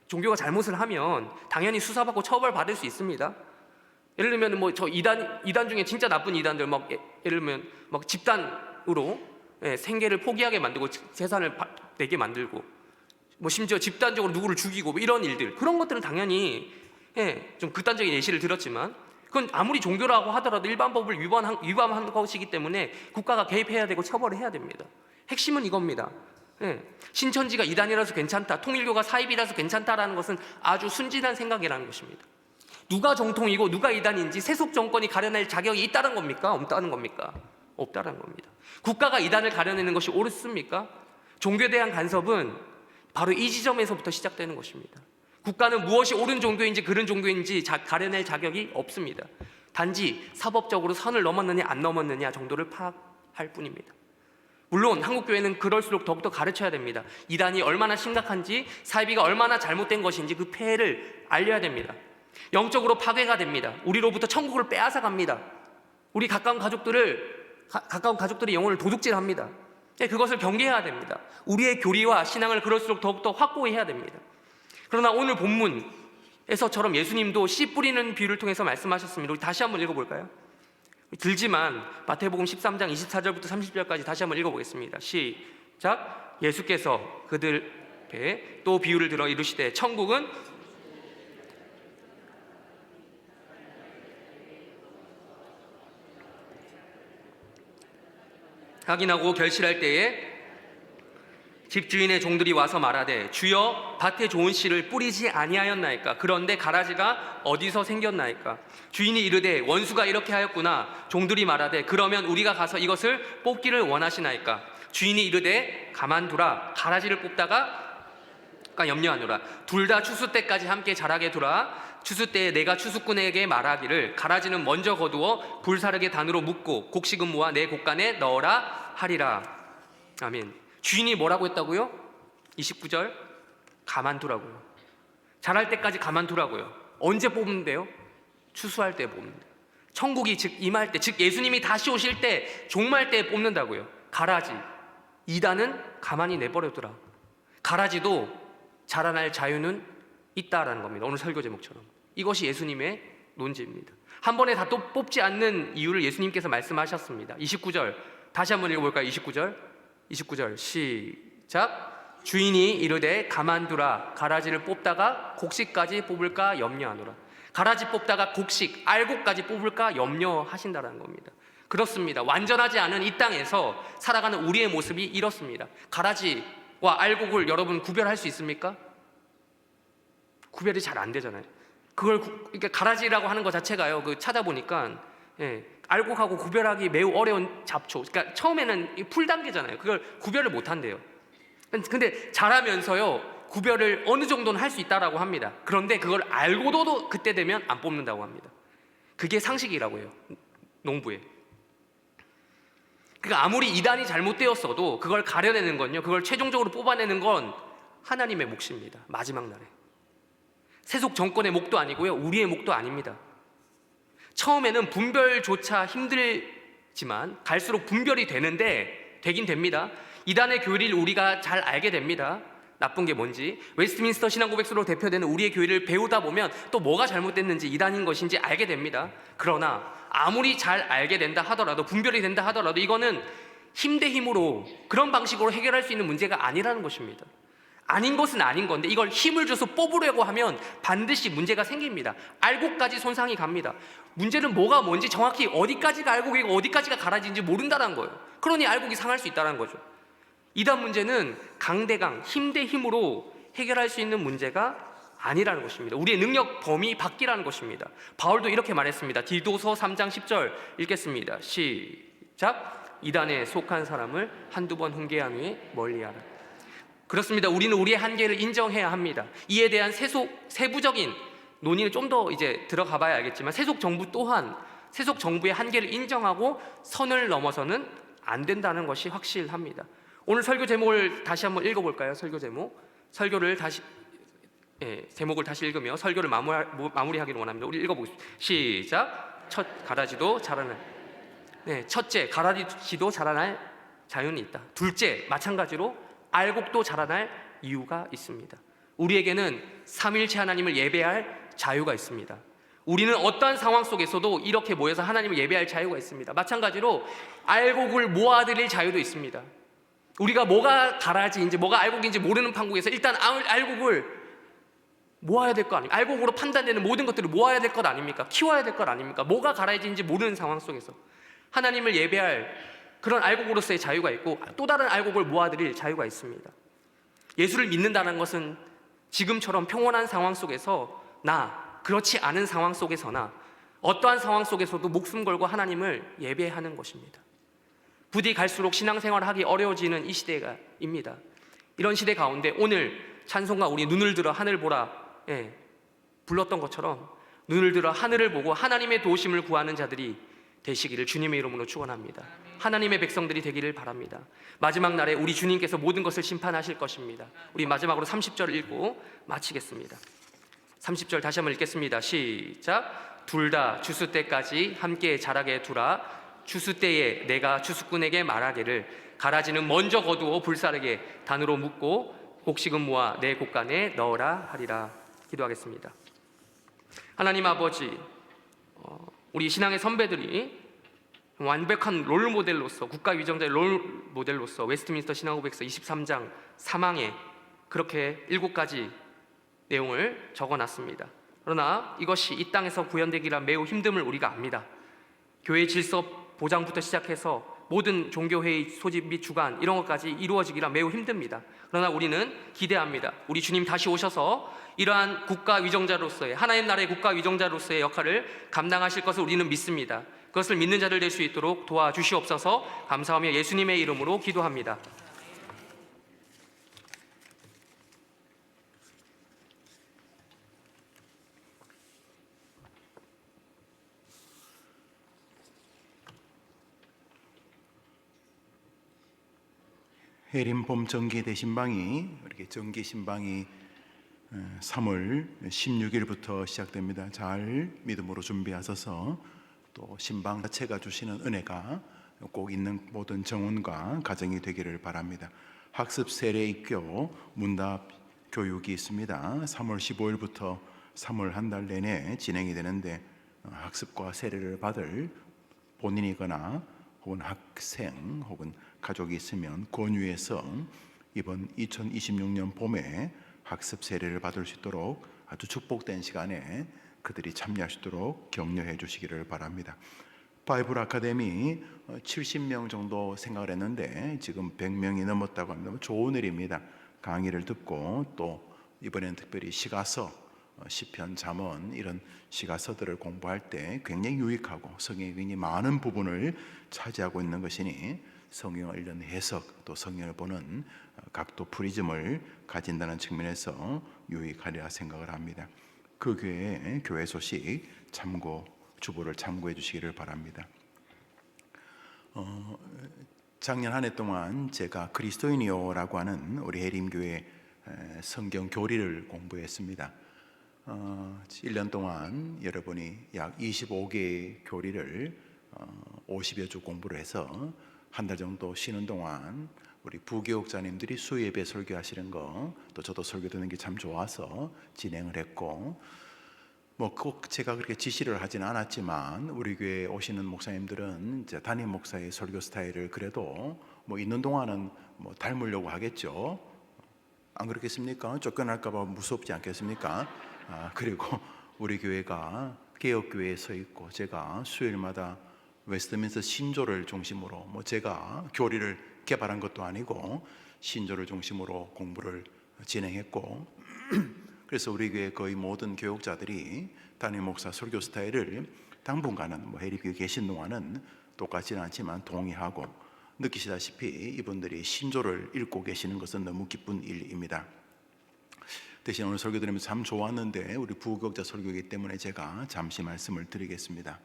종교가 잘못을 하면 당연히 수사받고 처벌받을 수 있습니다. 예를 들면 저 이단 중에 진짜 나쁜 이단들 예를 들면 집단으로 생계를 포기하게 만들고 재산을 내게 만들고 뭐 심지어 집단적으로 누구를 죽이고 뭐 이런 일들, 그런 것들은 당연히 좀 극단적인 예시를 들었지만 그건 아무리 종교라고 하더라도 일반 법을 위반한 것이기 때문에 국가가 개입해야 되고 처벌을 해야 됩니다. 핵심은 이겁니다. 신천지가 이단이라서 괜찮다, 통일교가 사입이라서 괜찮다라는 것은 아주 순진한 생각이라는 것입니다. 누가 정통이고 누가 이단인지 세속 정권이 가려낼 자격이 있다는 겁니까? 없다는 겁니까? 없다는 겁니다. 국가가 이단을 가려내는 것이 옳습니까? 종교에 대한 간섭은 바로 이 지점에서부터 시작되는 것입니다. 국가는 무엇이 옳은 종교인지 그른 종교인지 가려낼 자격이 없습니다. 단지 사법적으로 선을 넘었느냐 안 넘었느냐 정도를 파악할 뿐입니다. 물론 한국교회는 그럴수록 더욱더 가르쳐야 됩니다. 이단이 얼마나 심각한지, 사이비가 얼마나 잘못된 것인지 그 폐해를 알려야 됩니다. 영적으로 파괴가 됩니다. 우리로부터 천국을 빼앗아갑니다. 우리 가까운 가족들의 영혼을 도둑질합니다. 그것을 경계해야 됩니다. 우리의 교리와 신앙을 그럴수록 더욱더 확고히 해야 됩니다. 그러나 오늘 본문에서처럼 예수님도 씨 뿌리는 비유를 통해서 말씀하셨습니다. 우리 다시 한번 읽어볼까요? 길지만 마태복음 13장 24절부터 30절까지 다시 한번 읽어보겠습니다. 시작. 예수께서 그들 배에 또 비유를 들어 이르시되 천국은 확인하고 결실할 때에 집주인의 종들이 와서 말하되 주여 밭에 좋은 씨를 뿌리지 아니하였나이까? 그런데 가라지가 어디서 생겼나이까? 주인이 이르되 원수가 이렇게 하였구나. 종들이 말하되 그러면 우리가 가서 이것을 뽑기를 원하시나이까? 주인이 이르되 가만두라. 가라지를 뽑다가 염려하노라. 둘 다 추수 때까지 함께 자라게 두라. 추수 때에 내가 추수꾼에게 말하기를 가라지는 먼저 거두어 불사르게 단으로 묶고 곡식은 모아 내 곡간에 넣어라 하리라. 아멘. 주인이 뭐라고 했다고요? 29절 가만두라고요. 자랄 때까지 가만두라고요. 언제 뽑는데요? 추수할 때 뽑는다. 천국이 즉 임할 때, 즉 예수님이 다시 오실 때 종말 때 뽑는다고요. 가라지, 이단은 가만히 내버려두라. 가라지도 자라날 자유는 있다라는 겁니다. 오늘 설교 제목처럼 이것이 예수님의 논지입니다. 한 번에 다 또 뽑지 않는 이유를 예수님께서 말씀하셨습니다. 29절 다시 한번 읽어볼까요? 29절 시작. 주인이 이르되 가만두라. 가라지를 뽑다가 곡식까지 뽑을까 염려하노라. 가라지 뽑다가 곡식, 알곡까지 뽑을까 염려하신다는 겁니다. 그렇습니다. 완전하지 않은 이 땅에서 살아가는 우리의 모습이 이렇습니다. 가라지와 알곡을 여러분 구별할 수 있습니까? 구별이 잘 안 되잖아요. 그러니까 가라지라고 하는 것 자체가요, 찾아보니까 알곡하고 구별하기 매우 어려운 잡초. 그러니까 처음에는 풀 단계잖아요. 그걸 구별을 못 한대요. 근데 자라면서요 구별을 어느 정도는 할 수 있다라고 합니다. 그런데 그걸 알고도 그때 되면 안 뽑는다고 합니다. 그게 상식이라고 해요, 농부에. 그러니까 아무리 이단이 잘못되었어도 그걸 가려내는 건요, 그걸 최종적으로 뽑아내는 건 하나님의 몫입니다. 마지막 날에. 세속 정권의 몫도 아니고요, 우리의 몫도 아닙니다. 처음에는 분별조차 힘들지만 갈수록 분별이 되긴 됩니다. 이단의 교리를 우리가 잘 알게 됩니다. 나쁜 게 뭔지. 웨스트민스터 신앙고백서로 대표되는 우리의 교리를 배우다 보면 또 뭐가 잘못됐는지, 이단인 것인지 알게 됩니다. 그러나 아무리 잘 알게 된다 하더라도, 분별이 된다 하더라도 이거는 힘 대 힘으로 그런 방식으로 해결할 수 있는 문제가 아니라는 것입니다. 아닌 것은 아닌 건데 이걸 힘을 줘서 뽑으려고 하면 반드시 문제가 생깁니다. 알곡까지 손상이 갑니다. 문제는 뭐가 뭔지, 정확히 어디까지가 알곡이고 어디까지가 가라지인지 모른다는 거예요. 그러니 알곡이 상할 수 있다는 거죠. 이단 문제는 강대강, 힘 대 힘으로 해결할 수 있는 문제가 아니라는 것입니다. 우리의 능력 범위 밖이라는 것입니다. 바울도 이렇게 말했습니다. 디도서 3장 10절 읽겠습니다. 시작. 이단에 속한 사람을 한두 번 훈계한 후에 멀리하라. 그렇습니다. 우리는 우리의 한계를 인정해야 합니다. 이에 대한 세부적인 논의는 좀 더 이제 들어가 봐야 알겠지만, 세속 정부 또한 세속 정부의 한계를 인정하고 선을 넘어서는 안 된다는 것이 확실합니다. 오늘 설교 제목을 다시 한번 읽어볼까요? 설교 제목. 제목을 다시 읽으며 설교를 마무리하기를 원합니다. 우리 읽어보겠습니다. 시작. 가라지도 자라날. 첫째, 가라지도 자라날 자유는 있다. 둘째, 마찬가지로 알곡도 자라날 이유가 있습니다. 우리에게는 삼위일체 하나님을 예배할 자유가 있습니다. 우리는 어떠한 상황 속에서도 이렇게 모여서 하나님을 예배할 자유가 있습니다. 마찬가지로 알곡을 모아드릴 자유도 있습니다. 우리가 뭐가 가라지인지 뭐가 알곡인지 모르는 판국에서 일단 알곡을 모아야 될 거 아닙니까? 알곡으로 판단되는 모든 것들을 모아야 될 것 아닙니까? 키워야 될 것 아닙니까? 뭐가 가라지인지 모르는 상황 속에서 하나님을 예배할 그런 알곡으로서의 자유가 있고 또 다른 알곡을 모아드릴 자유가 있습니다. 예수를 믿는다는 것은 지금처럼 평온한 상황 속에서 그렇지 않은 상황 속에서나 어떠한 상황 속에서도 목숨 걸고 하나님을 예배하는 것입니다. 부디 갈수록 신앙생활을 하기 어려워지는 이 시대입니다. 이런 시대 가운데 오늘 찬송가 우리 눈을 들어 하늘 보라 불렀던 것처럼 눈을 들어 하늘을 보고 하나님의 도우심을 구하는 자들이 되시기를 주님의 이름으로 축원합니다. 하나님의 백성들이 되기를 바랍니다. 마지막 날에 우리 주님께서 모든 것을 심판하실 것입니다. 우리 마지막으로 30절 읽고 마치겠습니다. 30절 다시 한번 읽겠습니다. 시작. 둘 다 추수 때까지 함께 자라게 두라. 추수 때에 내가 추수꾼에게 말하기를 가라지는 먼저 거두어 불사르게 단으로 묶고 곡식은 모아 내 곡간에 넣으라 하리라. 기도하겠습니다. 하나님 아버지, 우리 신앙의 선배들이 완벽한 롤모델로서 국가위정자의 롤모델로서 웨스트민스터 신앙고백서 23장 3항에 그렇게 7가지 내용을 적어놨습니다. 그러나 이것이 이 땅에서 구현되기라 매우 힘듦을 우리가 압니다. 교회 질서 보장부터 시작해서 모든 종교회의 소집 및 주관 이런 것까지 이루어지기라 매우 힘듭니다. 그러나 우리는 기대합니다. 우리 주님 다시 오셔서 이러한 국가위정자로서의 하나님 나라의 국가위정자로서의 역할을 감당하실 것을 우리는 믿습니다. 그것을 믿는 자들 될 수 있도록 도와주시옵소서. 감사하며 예수님의 이름으로 기도합니다. 해림 봄 정기 대신방이 이렇게 정기 신방이 3월 16일부터 시작됩니다. 잘 믿음으로 준비하셔서 또 신방 자체가 주시는 은혜가 꼭 있는 모든 정원과 가정이 되기를 바랍니다. 학습 세례 입교 문답 교육이 있습니다. 3월 15일부터 3월 한 달 내내 진행이 되는데 학습과 세례를 받을 본인이거나 혹은 학생 혹은 가족이 있으면 권유해서 이번 2026년 봄에 학습 세례를 받을 수 있도록 아주 축복된 시간에 그들이 참여할 수 있도록 격려해 주시기를 바랍니다. 바이블 아카데미 70명 정도 생각을 했는데 지금 100명이 넘었다고 합니다. 좋은 일입니다. 강의를 듣고 또 이번에는 특별히 시가서 시편, 잠언 이런 시가서들을 공부할 때 굉장히 유익하고 성경의 굉장히 많은 부분을 차지하고 있는 것이니 성경을 읽는 해석 또 성경을 보는 각도 프리즘을 가진다는 측면에서 유익하리라 생각을 합니다. 그 교회 소식 주보를 참고해 주시기를 바랍니다. 작년 한 해 동안 제가 그리스도인이요라고 하는 우리 해림교회 성경 교리를 공부했습니다. 1년 동안 여러분이 약 25개의 교리를 50여 주 공부를 해서 한 달 정도 쉬는 동안 우리 부교육자님들이 수예배 설교하시는 거 또 저도 설교 듣는 게 참 좋아서 진행을 했고 뭐 꼭 제가 그렇게 지시를 하진 않았지만 우리 교회에 오시는 목사님들은 이제 담임 목사의 설교 스타일을 그래도 뭐 있는 동안은 뭐 닮으려고 하겠죠. 안 그렇겠습니까? 쫓겨날까봐 무섭지 않겠습니까? 그리고 우리 교회가 개혁교회에 서 있고 제가 수요일마다 웨스트민스터 신조를 중심으로 뭐 제가 교리를 개발한 것도 아니고 신조를 중심으로 공부를 진행했고 그래서 우리 교회 거의 모든 교육자들이 담임 목사 설교 스타일을 당분간은 뭐 해리교회 계신 동안은 똑같지는 않지만 동의하고 느끼시다시피 이분들이 신조를 읽고 계시는 것은 너무 기쁜 일입니다. 대신 오늘 설교 들으면서 참 좋았는데 우리 부교육자 설교이기 때문에 제가 잠시 말씀을 드리겠습니다.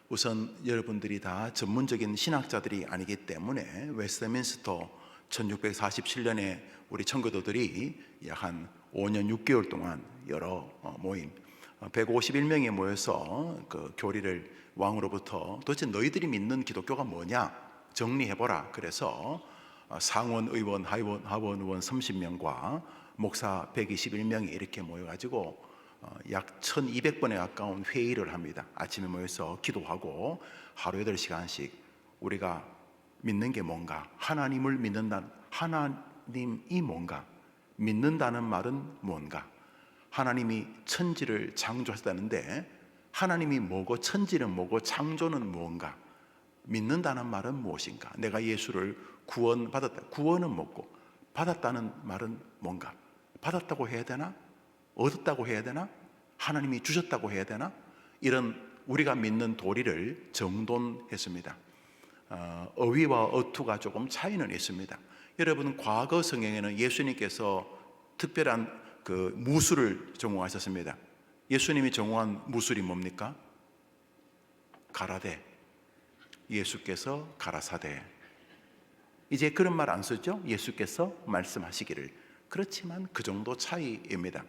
우선 여러분들이 다 전문적인 신학자들이 아니기 때문에 웨스트민스터 1647년에 우리 청교도들이 약 한 5년 6개월 동안 여러 모임 151명이 모여서 그 교리를 왕으로부터 도대체 너희들이 믿는 기독교가 뭐냐 정리해보라. 그래서 상원 의원, 하원 의원 30명과 목사 121명이 이렇게 모여가지고 약 1200번에 가까운 회의를 합니다. 아침에 모여서 기도하고 하루 8시간씩 우리가 믿는 게 뭔가, 하나님을 믿는다, 하나님이 뭔가, 믿는다는 말은 뭔가, 하나님이 천지를 창조하셨다는데 하나님이 뭐고 천지는 뭐고 창조는 뭔가, 믿는다는 말은 무엇인가, 내가 예수를 구원받았다, 구원은 뭐고 받았다는 말은 뭔가, 받았다고 해야 되나? 얻었다고 해야 되나? 하나님이 주셨다고 해야 되나? 이런 우리가 믿는 도리를 정돈했습니다. 어휘와 어투가 조금 차이는 있습니다. 여러분, 과거 성경에는 예수님께서 특별한 그 무술을 전공하셨습니다. 예수님이 전공한 무술이 뭡니까? 가라데. 예수께서 가라사대. 이제 그런 말 안 쓰죠? 예수께서 말씀하시기를. 그렇지만 그 정도 차이입니다.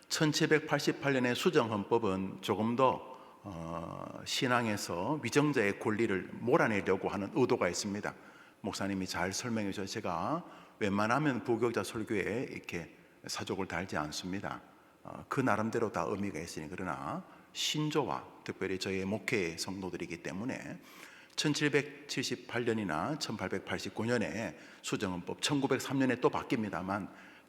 1788년의 수정헌법은 조금 더 신앙에서 위정자의 권리를 몰아내려고 하는 의도가 있습니다. 목사님이 잘 설명해 주셔서 제가 웬만하면 부교육자 설교에 이렇게 사족을 달지 않습니다. 그 나름대로 다 의미가 있으니. 그러나 신조와 특별히 저희 목회 성도들이기 때문에 1778년이나 1889년에 수정헌법, 1903년에 또 바뀝니다만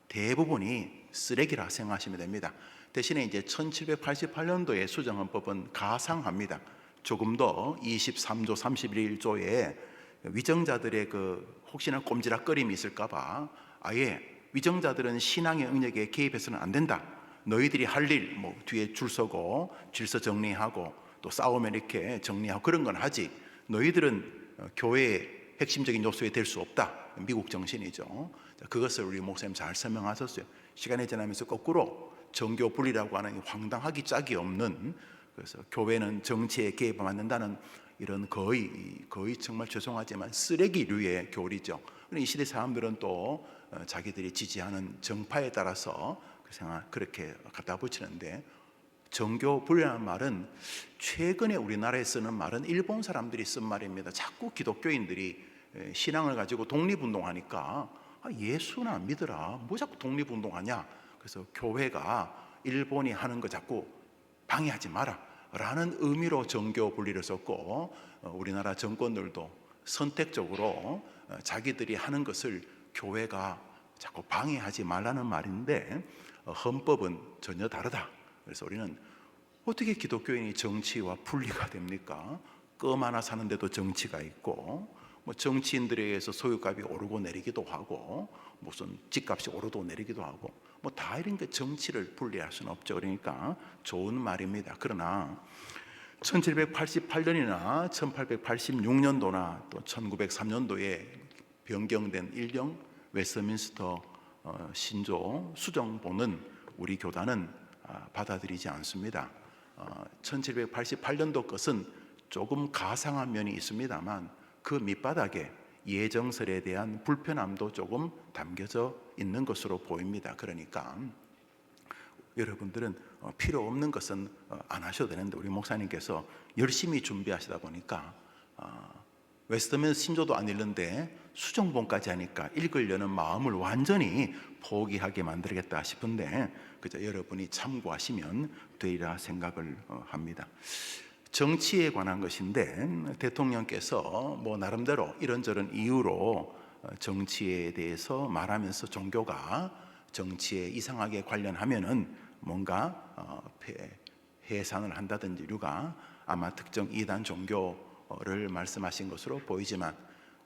대부분이 쓰레기라 생각하시면 됩니다. 대신에 이제 1788년도의 수정헌법은 가상합니다. 조금 더 23조 31조에 위정자들의 그 혹시나 꼼지락거림이 있을까봐 아예 위정자들은 신앙의 영역에 개입해서는 안 된다. 너희들이 할 일, 뭐 뒤에 줄 서고 질서 정리하고 또 싸우면 이렇게 정리하고 그런 건 하지. 너희들은 교회의 핵심적인 요소에 될 수 없다. 미국 정신이죠. 그것을 우리 목사님 잘 설명하셨어요. 시간이 지나면서 거꾸로 정교 분리라고 하는 황당하기 짝이 없는, 그래서 교회는 정치에 개입하면 안 된다는 이런 거의 정말 죄송하지만 쓰레기류의 교리죠. 이 시대 사람들은 또 자기들이 지지하는 정파에 따라서 그렇게 갖다 붙이는데, 정교 분리라는 말은 최근에 우리나라에 쓰는 말은 일본 사람들이 쓴 말입니다. 자꾸 기독교인들이 신앙을 가지고 독립운동하니까 예수나 믿으라, 뭐 자꾸 독립운동하냐, 그래서 교회가 일본이 하는 거 자꾸 방해하지 마라 라는 의미로 정교 분리를 썼고, 우리나라 정권들도 선택적으로 자기들이 하는 것을 교회가 자꾸 방해하지 말라는 말인데, 헌법은 전혀 다르다. 그래서 우리는 어떻게 기독교인이 정치와 분리가 됩니까? 껌 하나 사는데도 정치가 있고, 뭐 정치인들에 의해서 소유값이 오르고 내리기도 하고, 무슨 집값이 오르고 내리기도 하고, 뭐 다 이런 게 정치를 분리할 수는 없죠. 그러니까 좋은 말입니다. 그러나 1788년이나 1886년도나 또 1903년도에 변경된 일령 웨스트민스터 신조 수정본은 우리 교단은 받아들이지 않습니다. 1788년도 것은 조금 가상한 면이 있습니다만 그 밑바닥에 예정설에 대한 불편함도 조금 담겨져 있는 것으로 보입니다. 그러니까 여러분들은 필요 없는 것은 안 하셔도 되는데, 우리 목사님께서 열심히 준비하시다 보니까 웨스트민스터 신조도 안 읽는데 수정본까지 하니까 읽으려는 마음을 완전히 포기하게 만들겠다 싶은데, 그저 여러분이 참고하시면 되리라 생각을 합니다. 정치에 관한 것인데, 대통령께서 뭐 나름대로 이런저런 이유로 정치에 대해서 말하면서 종교가 정치에 이상하게 관련하면은 뭔가 해산을 한다든지 이유가 아마 특정 이단 종교를 말씀하신 것으로 보이지만,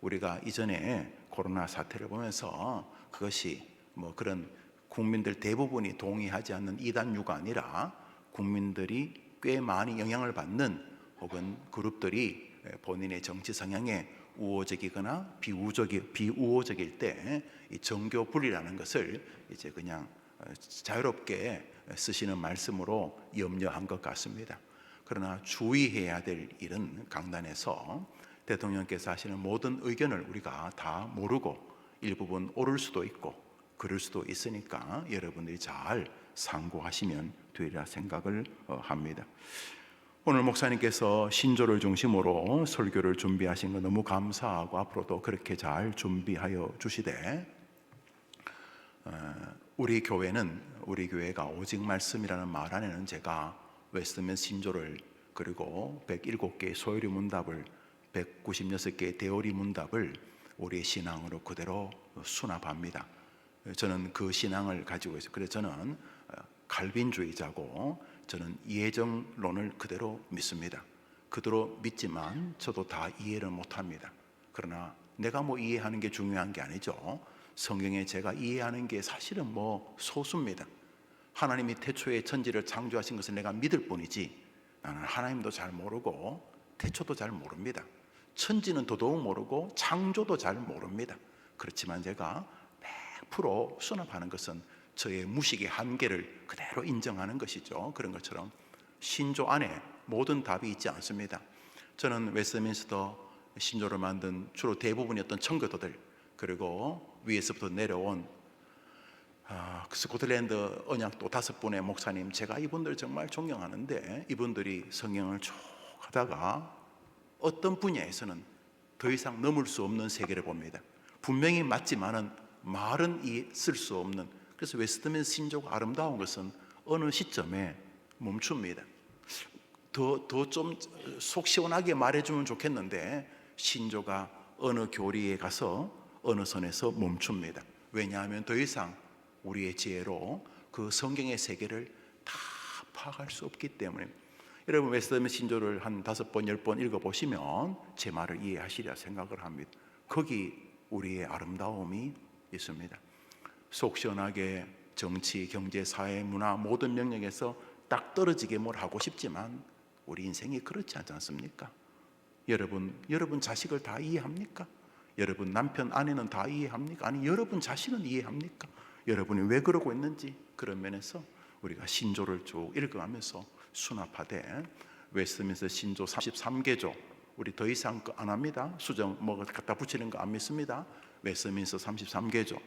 우리가 이전에 코로나 사태를 보면서 그것이 뭐 그런 국민들 대부분이 동의하지 않는 이단류가 아니라 국민들이 꽤 많이 영향을 받는 혹은 그룹들이 본인의 정치 성향에 우호적이거나 비우호적일 때 이 정교 분리라는 것을 이제 그냥 자유롭게 쓰시는 말씀으로 염려한 것 같습니다. 그러나 주의해야 될 일은 강단에서 대통령께서 하시는 모든 의견을 우리가 다 모르고 일부분 옳을 수도 있고 그럴 수도 있으니까 여러분들이 잘 상고하시면 되리라 생각을 합니다. 오늘 목사님께서 신조를 중심으로 설교를 준비하신 거 너무 감사하고 앞으로도 그렇게 잘 준비하여 주시되, 우리 교회가 오직 말씀이라는 말 안에는 제가 웨스트민스터 신조를, 그리고 107개의 소요리 문답을, 196개의 대오리 문답을 우리의 신앙으로 그대로 수납합니다. 저는 그 신앙을 가지고 있어요. 그래서 저는 칼빈주의자고, 저는 예정론을 그대로 믿습니다. 그대로 믿지만 저도 다 이해를 못합니다. 그러나 내가 이해하는 게 중요한 게 아니죠. 성경에 제가 이해하는 게 사실은 소수입니다. 하나님이 태초에 천지를 창조하신 것을 내가 믿을 뿐이지, 나는 하나님도 잘 모르고 태초도 잘 모릅니다. 천지는 더더욱 모르고 창조도 잘 모릅니다. 그렇지만 제가 100% 수납하는 것은 저의 무식의 한계를 그대로 인정하는 것이죠. 그런 것처럼 신조 안에 모든 답이 있지 않습니다. 저는 웨스트민스터 신조를 만든 주로 대부분이었던 청교도들, 그리고 위에서부터 내려온 스코틀랜드 언약도 5분의 목사님, 제가 이분들 정말 존경하는데, 이분들이 성경을 쭉 하다가 어떤 분야에서는 더 이상 넘을 수 없는 세계를 봅니다. 분명히 맞지만은 말은 쓸 수 없는. 그래서 웨스트민스터 신조가 아름다운 것은 어느 시점에 멈춥니다. 더 좀 속 시원하게 말해주면 좋겠는데, 신조가 어느 교리에 가서 어느 선에서 멈춥니다. 왜냐하면 더 이상 우리의 지혜로 그 성경의 세계를 다 파악할 수 없기 때문에. 여러분, 웨스트민스터 신조를 한 5번, 10번 읽어보시면 제 말을 이해하시리라 생각을 합니다. 거기 우리의 아름다움이 있습니다. 속 시원하게 정치, 경제, 사회, 문화 모든 영역에서 딱 떨어지게 뭘 하고 싶지만 우리 인생이 그렇지 않지 않습니까? 여러분 자식을 다 이해합니까? 여러분 남편, 아내는 다 이해합니까? 아니, 여러분 자신은 이해합니까? 여러분이 왜 그러고 있는지. 그런 면에서 우리가 신조를 쭉 읽어가면서 수납하되, 웨스트민스터 신조 33개조, 우리 더 이상 안 합니다. 수정 갖다 붙이는 거 안 믿습니다. 웨스트민스터 33개조,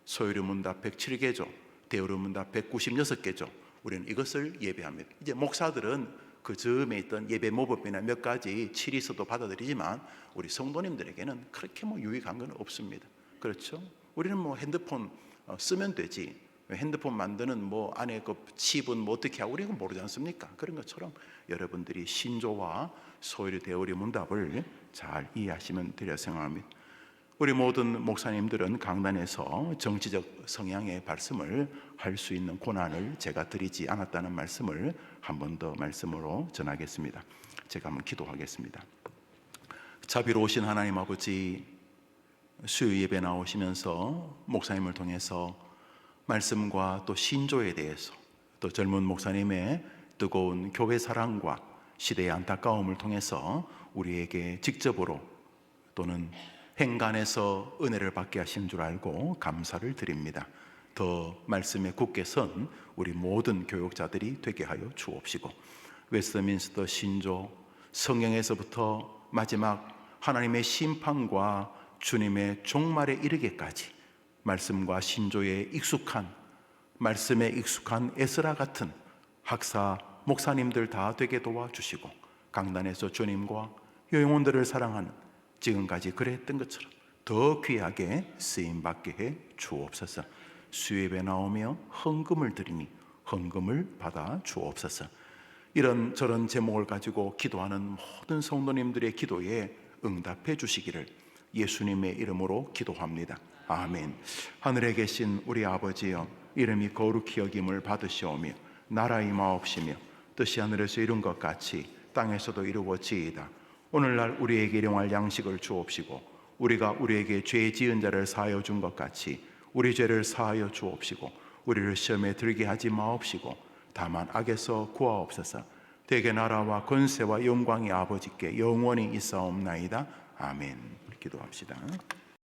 소요리 문답 107개조, 대오리 문답 196개조, 우리는 이것을 예배합니다. 이제 목사들은 그 즈음에 있던 예배 모법이나 몇 가지 치리서도 받아들이지만 우리 성도님들에게는 그렇게 유익한 건 없습니다. 그렇죠? 우리는 핸드폰 쓰면 되지, 핸드폰 만드는 안에 그 칩은 어떻게 하고 우리는 모르지 않습니까? 그런 것처럼 여러분들이 신조와 소요리, 대오리 문답을 잘 이해하시면 되리라 생각합니다. 우리 모든 목사님들은 강단에서 정치적 성향의 말씀을 할 수 있는 고난을 제가 드리지 않았다는 말씀을 한 번 더 말씀으로 전하겠습니다. 제가 한번 기도하겠습니다. 자비로우신 하나님 아버지, 수요 예배 나오시면서 목사님을 통해서 말씀과 또 신조에 대해서, 또 젊은 목사님의 뜨거운 교회 사랑과 시대의 안타까움을 통해서 우리에게 직접으로 또는 행간에서 은혜를 받게 하신 줄 알고 감사를 드립니다. 더 말씀에 굳게 선 우리 모든 교육자들이 되게 하여 주옵시고, 웨스트민스터 신조, 성경에서부터 마지막 하나님의 심판과 주님의 종말에 이르기까지 말씀과 신조에 익숙한, 말씀에 익숙한 에스라 같은 학사 목사님들 다 되게 도와주시고, 강단에서 주님과 영혼들을 사랑하는 지금까지 그랬던 것처럼 더 귀하게 쓰임받게 해 주옵소서. 수예배 나오며 헌금을 드리니 헌금을 받아 주옵소서. 이런저런 제목을 가지고 기도하는 모든 성도님들의 기도에 응답해 주시기를 예수님의 이름으로 기도합니다. 아멘. 하늘에 계신 우리 아버지여, 이름이 거룩히 여김을 받으시오며 나라의 마옵시며 뜻이 하늘에서 이룬 것 같이 땅에서도 이루어지이다. 오늘날 우리에게 일용할 양식을 주옵시고, 우리가 우리에게 죄 지은 자를 사하여 준 것 같이 우리 죄를 사하여 주옵시고, 우리를 시험에 들게 하지 마옵시고 다만 악에서 구하옵소서. 대개 나라와 권세와 영광이 아버지께 영원히 있사옵나이다. 아멘. 기도합시다.